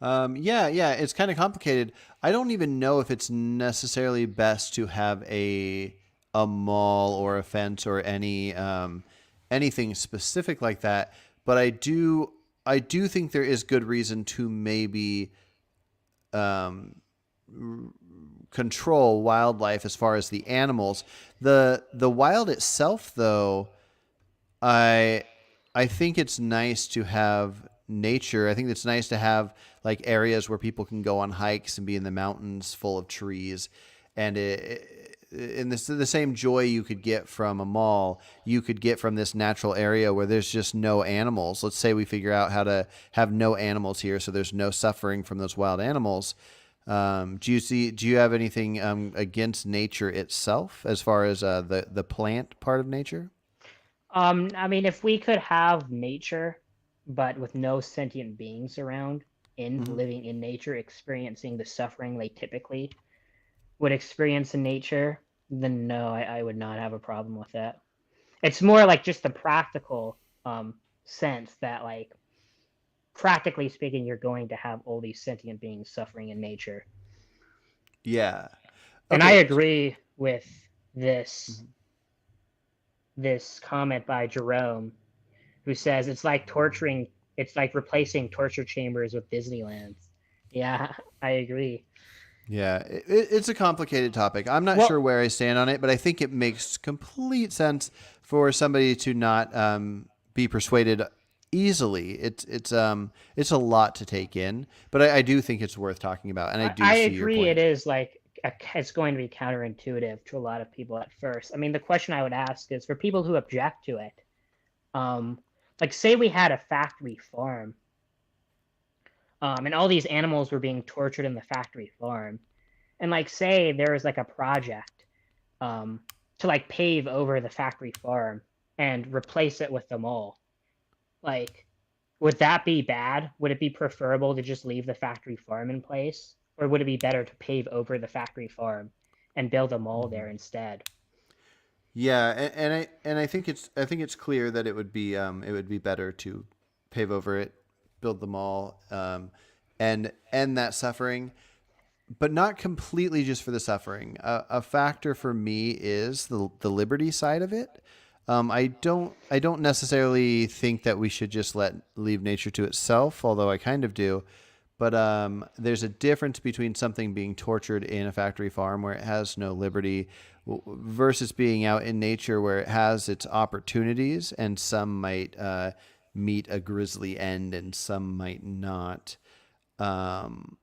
yeah, it's kind of complicated. I don't even know if it's necessarily best to have a mall or a fence or anything specific like that. But I do think there is good reason to maybe um, control wildlife as far as the animals. The wild itself, though, I I think it's nice to have nature. I think it's nice to have like areas where people can go on hikes and be in the mountains full of trees, and in the same joy you could get from a mall, you could get from this natural area where there's just no animals. Let's say we figure out how to have no animals here, so there's no suffering from those wild animals. Do you have anything against nature itself as far as the plant part of nature? I mean, if we could have nature, but with no sentient beings around, in Hmm. living in nature, experiencing the suffering they typically would experience in nature, then no, I would not have a problem with that. It's more like just the practical sense that, like, practically speaking, you're going to have all these sentient beings suffering in nature. Yeah. And I Okay. agree with this Mhm. this comment by Jerome, who says it's like replacing torture chambers with Disneylands. Yeah, I agree. Yeah, it's a complicated topic. I'm not sure Well, where I stand on it, but I think it makes complete sense for somebody to not be persuaded easily. It's a lot to take in, but I do think it's worth talking about, and I do I see your agree. It point. is like it's going to be counterintuitive to a lot of people at first. I mean, the question I would ask is for people who object to it. Um, like, say we had a factory farm, and all these animals were being tortured in the factory farm, and like, say there was like a project, um, to like pave over the factory farm and replace it with the mall. Like, would that be bad? Would it be preferable to just leave the factory farm in place? Or would it be better to pave over the factory farm and build a mall there instead? Yeah, and I think it's clear that it would be better to pave over it, build the mall, and end that suffering, but not completely just for the suffering. A factor for me is the liberty side of it. I don't necessarily think that we should just let leave nature to itself, although I kind of do. But there's a difference between something being tortured in a factory farm where it has no liberty versus being out in nature where it has its opportunities, and some might meet a grisly end and some might not. Um,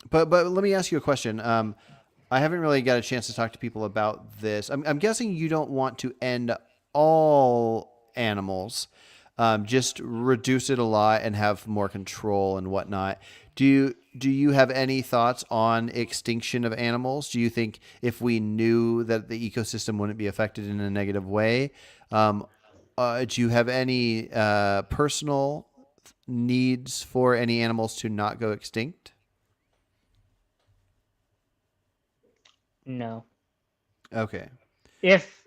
but let me ask you a question. I haven't really got a chance to talk to people about this. I'm guessing you don't want to end all animals, just reduce it a lot and have more control and whatnot. Do you have any thoughts on extinction of animals? Do you think if we knew that the ecosystem wouldn't be affected in a negative way, um, do you have any personal needs for any animals to not go extinct? No. Okay. If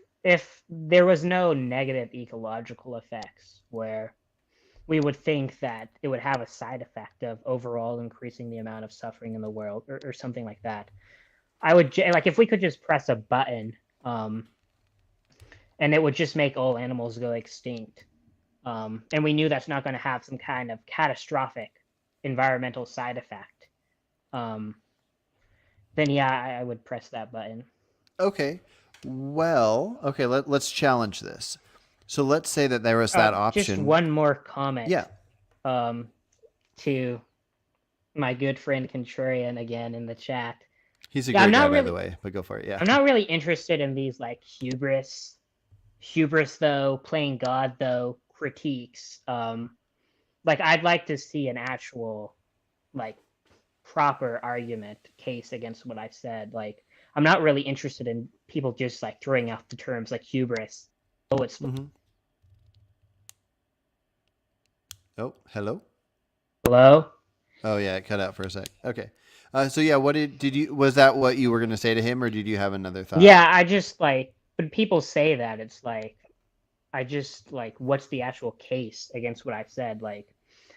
there was no negative ecological effects where we would think that it would have a side effect of overall increasing the amount of suffering in the world or something like that, I would like if we could just press a button, um, and it would just make all animals go extinct. And we knew that's not going to have some kind of catastrophic environmental side effect. Um, then yeah, I would press that button. Okay. Well, okay, let's challenge this. So let's say that there was that Just option. one more comment, Yeah, um, to my good friend Contrarian again in the chat. he's a Yeah, I'm great guy, not by the really way, but go for it. Yeah. I'm not really interested in these like hubris though, playing God though critiques. Like I'd like to see an actual like proper argument case against what I said. Like I'm not really interested in people just like throwing out the terms like hubris. Oh, it's Mm-hmm. Oh, hello. hello. Oh, yeah, it cut out for a sec. Okay. So yeah, what did you was that what you were going to say to him, or did you have another thought? Yeah, I just like when people say that, it's like I just like what's the actual case against what I said? Like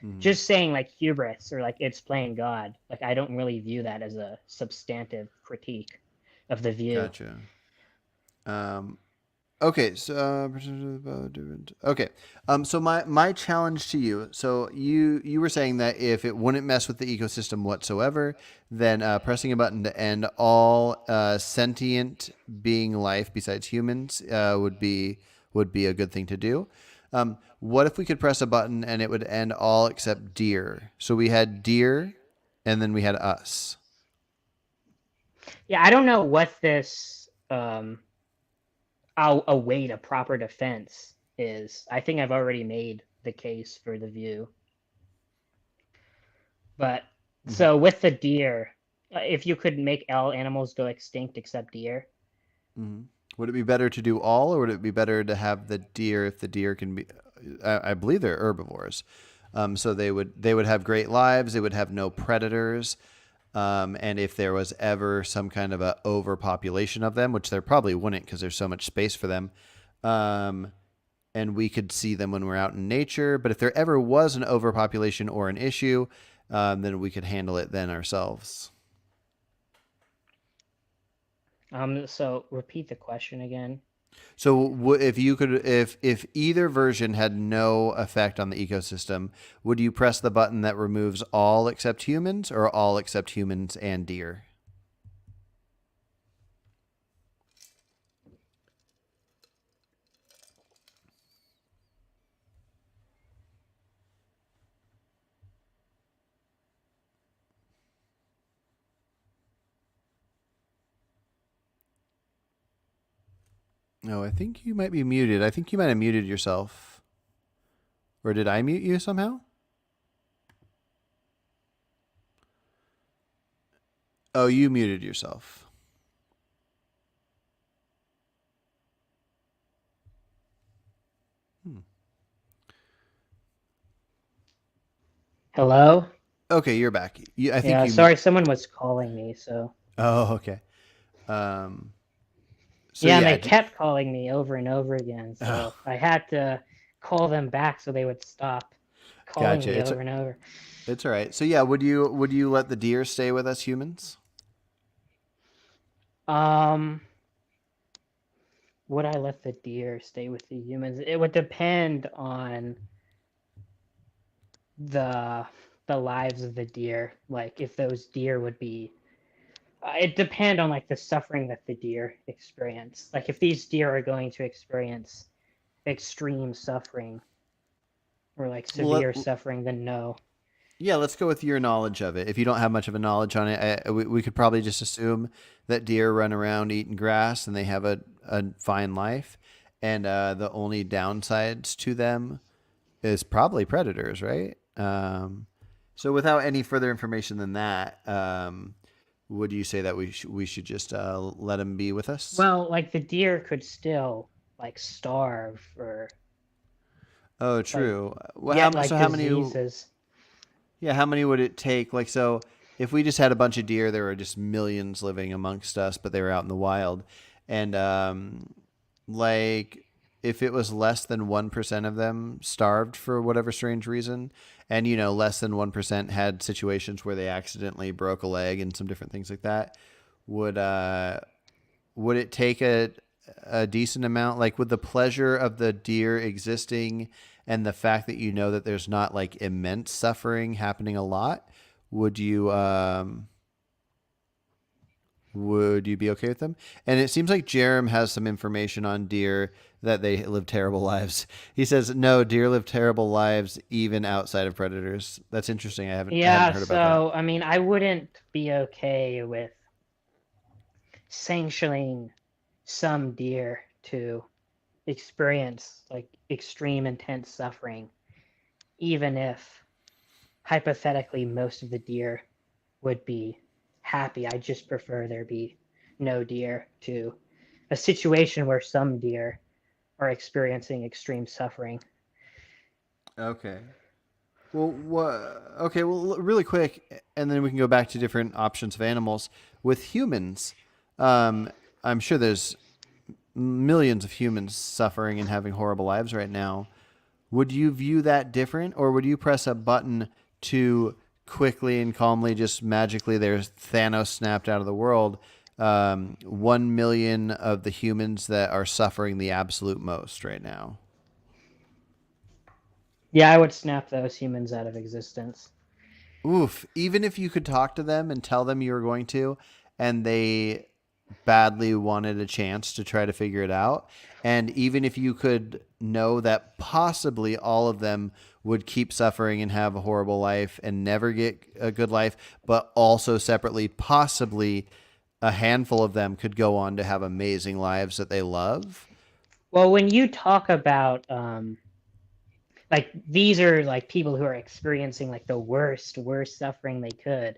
Mm-hmm. just saying like hubris or like it's playing God. Like I don't really view that as a substantive critique of the view. Gotcha. Um, Okay, so okay, so my challenge to you. So you were saying that if it wouldn't mess with the ecosystem whatsoever, then pressing a button to end all sentient being life besides humans would be a good thing to do. What if we could press a button and it would end all except deer? So we had deer, and then we had us. Yeah, I don't know what this await a proper defense is. I think I've already made the case for the view. But Mm-hmm. so with the deer, if you could make all animals go extinct except deer, Mm-hmm. Would it be better to do all, or would it be better to have the deer if the deer can be? I believe they're herbivores, so they would have great lives. They would have no predators, and if there was ever some kind of a overpopulation of them, which there probably wouldn't because there's so much space for them, um, and we could see them when we're out in nature. But if there ever was an overpopulation or an issue, then we could handle it then ourselves. so repeat the question again. So if you could, if either version had no effect on the ecosystem, would you press the button that removes all except humans, or all except humans and deer? No, I think you might be muted. I think you might have muted yourself. Or did I mute you somehow? Oh, you muted yourself. Hmm. Hello? Okay, you're back. I think Yeah, you. sorry, someone was calling me, so. Oh, okay. Um. So Yeah, and yeah. they kept calling me over and over again, Oh, so I had to call them back so they would stop calling gotcha. me over and over. It's all right. So yeah, would you let the deer stay with us humans? Um, would I let the deer stay with the humans? It would depend on the the lives of the deer. Like if those deer would be it depend on like the suffering that the deer experience. Like if these deer are going to experience extreme suffering or like severe Well, suffering, then no. yeah, let's go with your knowledge of it. If you don't have much of a knowledge on it, we could probably just assume that deer run around eating grass and they have a fine life. And the only downsides to them is probably predators, right? So, without any further information than that, would you say that we should just let them be with us? Well, like the deer could still like starve or Oh, like true. Well, get so like how many? diseases. Yeah, how many would it take? Like, so if we just had a bunch of deer, there were just millions living amongst us, but they were out in the wild. And, like, if it was less than 1% of them starved for whatever strange reason, and, less than 1% had situations where they accidentally broke a leg and some different things like that, would, uh, would it take a decent amount, like with the pleasure of the deer existing and the fact that that there's not like immense suffering happening a lot, would you would you be okay with them? And it seems like Jerem has some information on deer that they live terrible lives. He says no, deer live terrible lives even outside of predators. That's interesting. I hadn't Yeah, heard about that. so I mean, I wouldn't be okay with sanctioning some deer to experience like extreme intense suffering, even if hypothetically most of the deer would be happy. I just prefer there be no deer to a situation where some deer are experiencing extreme suffering. Okay. Well, what? Okay. Well, really quick, and then we can go back to different options of animals. With humans, um, I'm sure there's millions of humans suffering and having horrible lives right now. Would you view that different, or would you press a button to quickly and calmly, just magically, there's Thanos snapped out of the world? 1 million of the humans that are suffering the absolute most right now. Yeah, I would snap those humans out of existence. Oof. Even if you could talk to them and tell them you were going to, and they badly wanted a chance to try to figure it out, and even if you could know that possibly all of them would keep suffering and have a horrible life and never get a good life, but also separately, possibly a handful of them could go on to have amazing lives that they love. Well, when you talk about like these are like people who are experiencing like the worst suffering they could,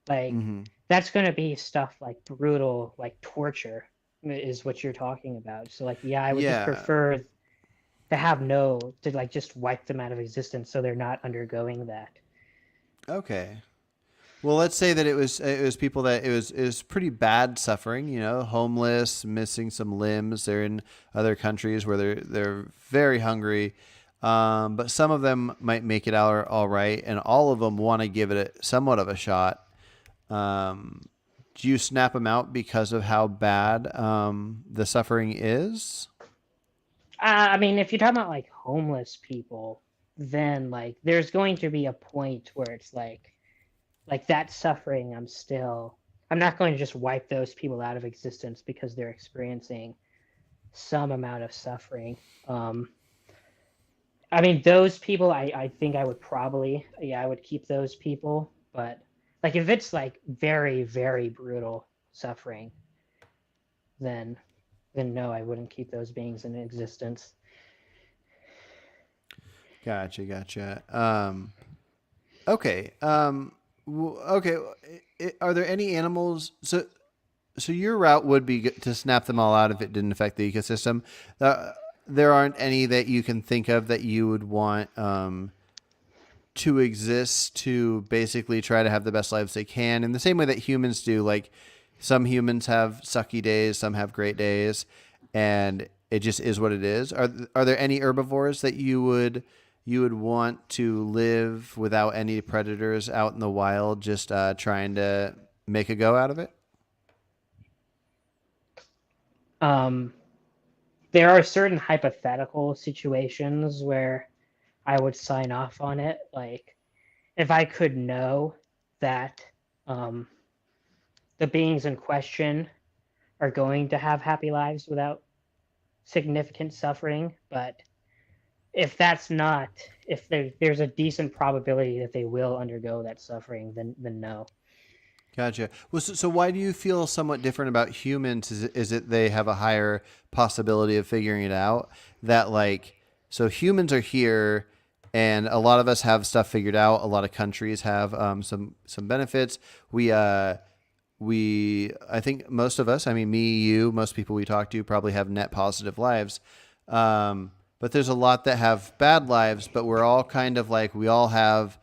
like Mm-hmm. that's going to be stuff like brutal like torture is what you're talking about. So like yeah, I would just Yeah. prefer to have no to like just wipe them out of existence so they're not undergoing that. Okay. Well, let's say that it was people that it was pretty bad suffering. Homeless, missing some limbs. They're in other countries where they're very hungry, but some of them might make it out all right, and all of them want to give it somewhat of a shot. Um, do you snap them out because of how bad the suffering is? I mean, if you're talking about like homeless people, then like there's going to be a point where it's like that suffering I'm not going to just wipe those people out of existence because they're experiencing some amount of suffering. um I mean, those people, I think I would probably, yeah, I would keep those people. But like if it's like very, very brutal suffering, then then no, I wouldn't keep those beings in existence. Gotcha, gotcha. Okay. Okay. Are there any animals? So your route would be to snap them all out if it didn't affect the ecosystem. Uh, there aren't any that you can think of that you would want to exist to basically try to have the best lives they can in the same way that humans do. Like some humans have sucky days, some have great days, and it just is what it is. Are there any herbivores that you would want to live without any predators out in the wild, just trying to make a go out of it? Um, there are certain hypothetical situations where I would sign off on it. Like if I could know that um, the beings in question are going to have happy lives without significant suffering. But if that's not, if there's a decent probability that they will undergo that suffering, then no. Gotcha. Well, so why do you feel somewhat different about humans? Is it they have a higher possibility of figuring it out? That like, so humans are here, and a lot of us have stuff figured out. A lot of countries have some benefits. I think most of us, I mean, me, you, most people we talk to probably have net positive lives. But there's a lot that have bad lives, but we're all kind of like, we all have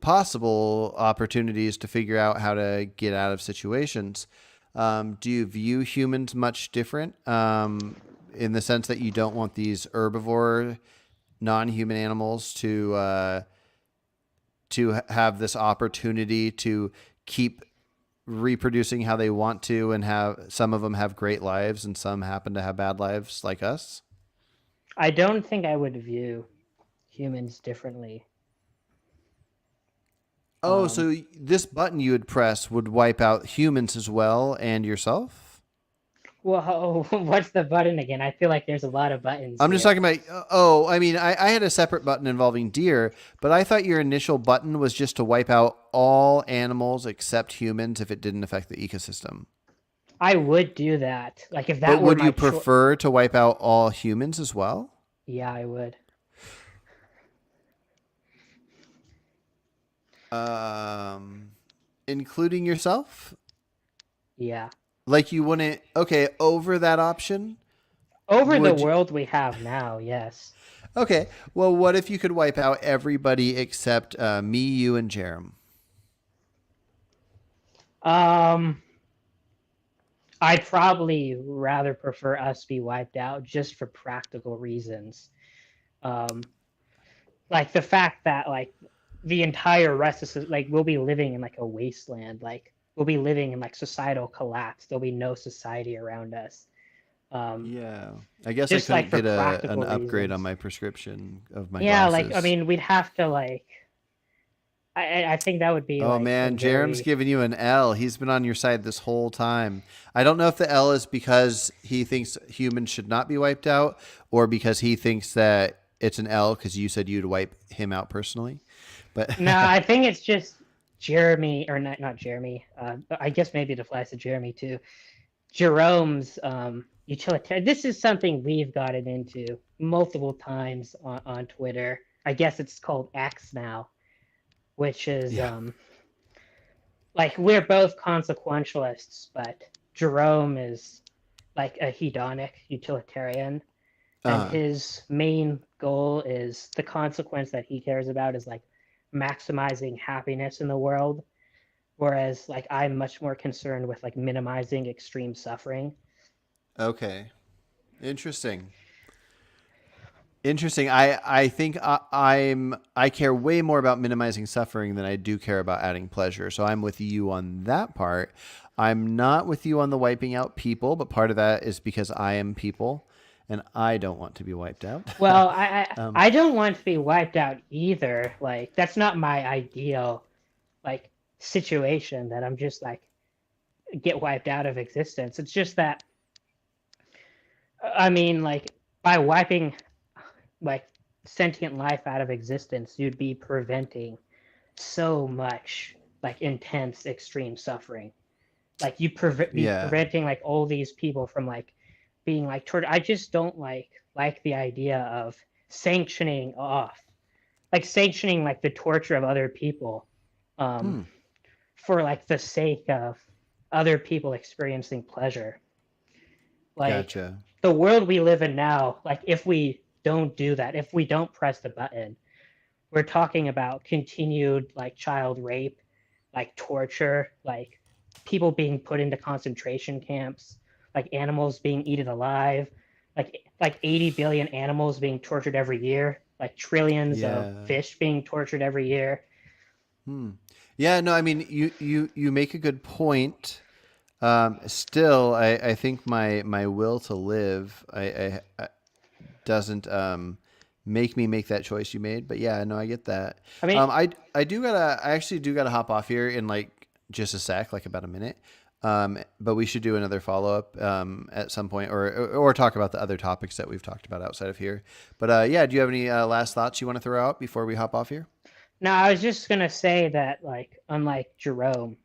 possible opportunities to figure out how to get out of situations. Do you view humans much different in the sense that you don't want these herbivore, non-human animals to have this opportunity to keep reproducing how they want to, and have some of them have great lives and some happen to have bad lives like us? I don't think I would view humans differently. Oh, Um, so this button you would press would wipe out humans as well and yourself? Whoa, what's the button again? I feel like there's a lot of buttons I'm just here. talking about. Oh, I mean, I had a separate button involving deer, but I thought your initial button was just to wipe out all animals except humans if it didn't affect the ecosystem. I would do that. Like if But that were would my you choice. prefer to wipe out all humans as well? Yeah, I would. Um, Including yourself? Yeah. Like you wouldn't? Okay, over that option, Over the would you? world we have now, yes. Okay, well, what if you could wipe out everybody except me, you, and Jerem? Um, I'd probably rather prefer us be wiped out just for practical reasons. Um, like the fact that like the entire rest of like we'll be living in like a wasteland. Like we'll be living in like societal collapse. There'll be no society around us. Um, Yeah, I guess I just like couldn't for get an practical upgrade on reasons. my prescription of my Yeah, like I glasses. mean, we'd have to like. I think that would be Oh like a man, Jerem's very giving you an L. He's been on your side this whole time. I don't know if the L is because he thinks humans should not be wiped out, or because he thinks that it's an L because you said you'd wipe him out personally. But no. I think it's just Jeremy or not Jeremy. I guess maybe it applies to Jeremy too. Jerome's utilitarian. This is something we've gotten into multiple times on Twitter. I guess it's called X now, which is yeah, like we're both consequentialists, but Jerome is like a hedonic utilitarian, and uh, his main goal is the consequence that he cares about is like maximizing happiness in the world, whereas like I'm much more concerned with like minimizing extreme suffering. okay, interesting. Interesting. I think I care way more about minimizing suffering than I do care about adding pleasure. So I'm with you on that part. I'm not with you on the wiping out people, but part of that is because I am people and I don't want to be wiped out. Well, I, I um, I don't want to be wiped out either. Like that's not my ideal like situation that I'm just like get wiped out of existence. It's just that I mean like by wiping like sentient life out of existence, you'd be preventing so much like intense extreme suffering. Like you be yeah. preventing like all these people from like being like tortured. I just don't like the idea of sanctioning off, like sanctioning like the torture of other people, um, Hmm. for like the sake of other people experiencing pleasure. Like Gotcha. the world we live in now, like if we don't do that, if we don't press the button, we're talking about continued like child rape, like torture, like people being put into concentration camps, like animals being eaten alive, like 80 billion animals being tortured every year, like trillions of Yeah. fish being tortured every year. Hmm. Yeah. No, I mean, you make a good point. Still, I think my will to live, I doesn't make me make that choice you made. But yeah, no, I get that. I mean, I actually do gotta hop off here in like just a sec, like about a minute. But we should do another follow up at some point, or talk about the other topics that we've talked about outside of here. But yeah, do you have any last thoughts you want to throw out before we hop off here? now I was just gonna say that like unlike Jerome,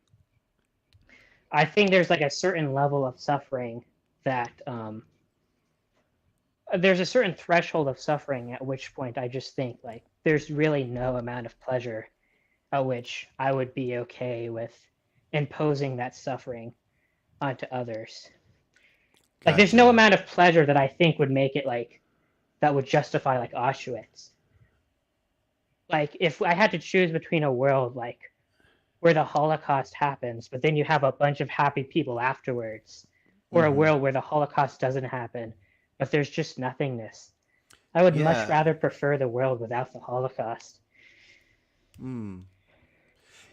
I think there's like a certain level of suffering that there's a certain threshold of suffering at which point I just think like there's really no amount of pleasure at which I would be okay with imposing that suffering onto others. Like there's no Gotcha. amount of pleasure that I think would make it like that would justify like Auschwitz. Like if I had to choose between a world like where the Holocaust happens, but then you have a bunch of happy people afterwards, or a Mm-hmm. world where the Holocaust doesn't happen, but there's just nothingness. I would much Yeah. rather prefer the world without the Holocaust. Mm.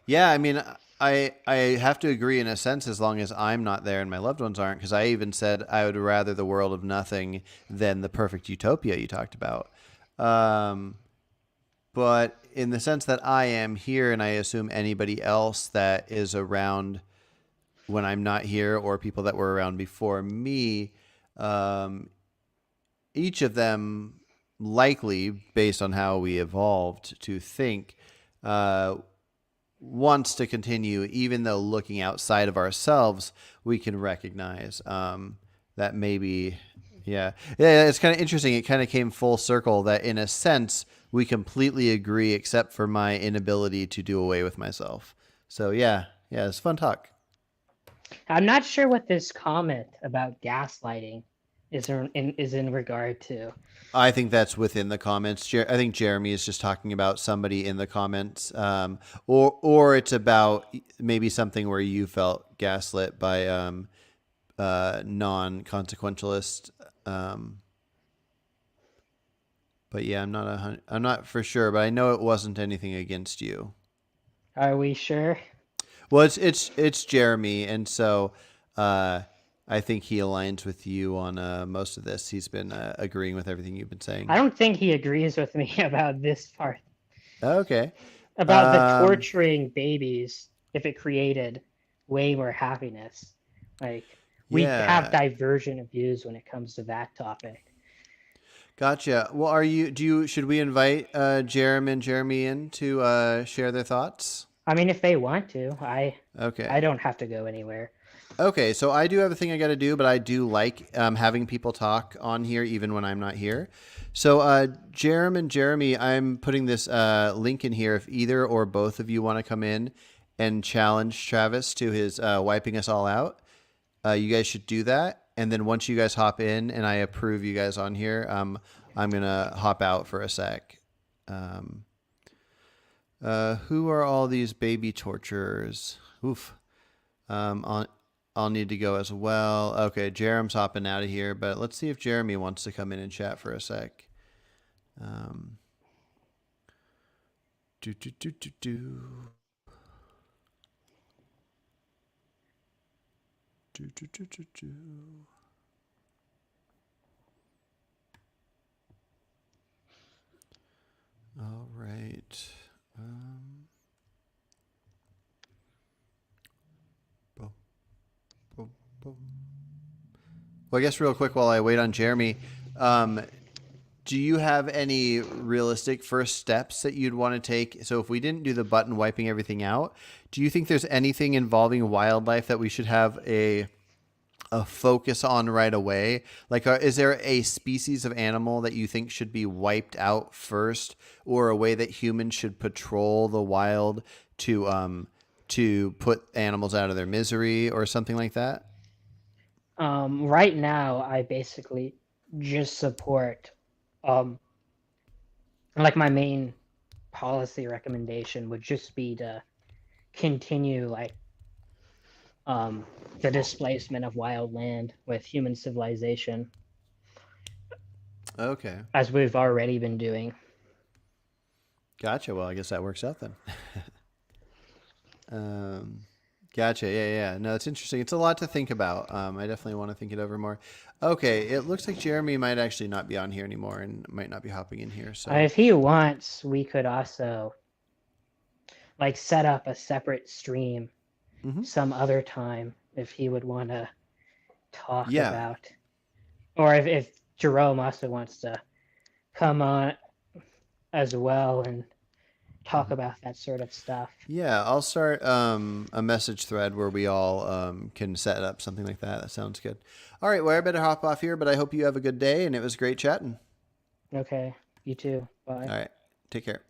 Yeah, I mean, I have to agree in a sense as long as I'm not there and my loved ones aren't, because I even said I would rather the world of nothing than the perfect utopia you talked about. Um, but in the sense that I am here, and I assume anybody else that is around when I'm not here, or people that were around before me, um, each of them likely, based on how we evolved to think, uh, wants to continue, even though looking outside of ourselves, we can recognize that maybe, yeah, yeah. It's kind of interesting. It kind of came full circle that, in a sense, we completely agree, except for my inability to do away with myself. So yeah, yeah, it's fun talk. I'm not sure what this comment about gaslighting is in regard to. I think that's within the comments. I think Jeremy is just talking about somebody in the comments, or it's about maybe something where you felt gaslit by non-consequentialist. Um, but yeah, I'm not for sure, but I know it wasn't anything against you. Are we sure? Well, it's Jeremy, and so uh, I think he aligns with you on most of this. He's been agreeing with everything you've been I saying. don't think he agrees with me about this part, Okay. about the Um, torturing babies if it created way more happiness. Like we have yeah. divergent views when it comes to that topic. Gotcha. Well, should we invite Jeremy and Jeremy in to share their thoughts? I mean, if they want to, I Okay. don't have to go anywhere. Okay, so I do have a thing I got to do, but I do like having people talk on here even when I'm not here. So, Jerem and Jeremy, I'm putting this link in here. If either or both of you want to come in and challenge Travis to his wiping us all out, you guys should do that. And then once you guys hop in and I approve you guys on here, I'm going to hop out for a sec. Um, who are all these baby torturers? Oof. On I'll need to go as well. Okay, Jerem's hopping out of here, but let's see if Jeremy wants to come in and chat for a sec. Um, do do do do do do do do do do. All right. Um, boom, boom, boom. Well, I guess real quick while I wait on Jeremy, um, do you have any realistic first steps that you'd want to take? So if we didn't do the button wiping everything out, do you think there's anything involving wildlife that we should have a focus on right away? Like, is there a species of animal that you think should be wiped out first, or a way that humans should patrol the wild to put animals out of their misery, or something like that? Right now, I basically just support, um, like my main policy recommendation would just be to continue like um, the displacement of wild land with human civilization, Okay, as we've already been doing. gotcha. Well, I guess that works out then. Um, Gotcha. Yeah, yeah. No, it's interesting. It's a lot to think about. I definitely want to think it over more. Okay, it looks like Jeremy might actually not be on here anymore and might not be hopping in here. So, If he wants, we could also like set up a separate stream hmm, some other time if he would want to talk yeah, about, or if Jerome also wants to come on as well and talk hmm, about that sort of stuff. yeah. I'll start a message thread where we all can set up something like that. That sounds good. All right. Well, I better hop off here, but I hope you have a good day, and it was great chatting. Okay, you too. Bye. All right. Take care.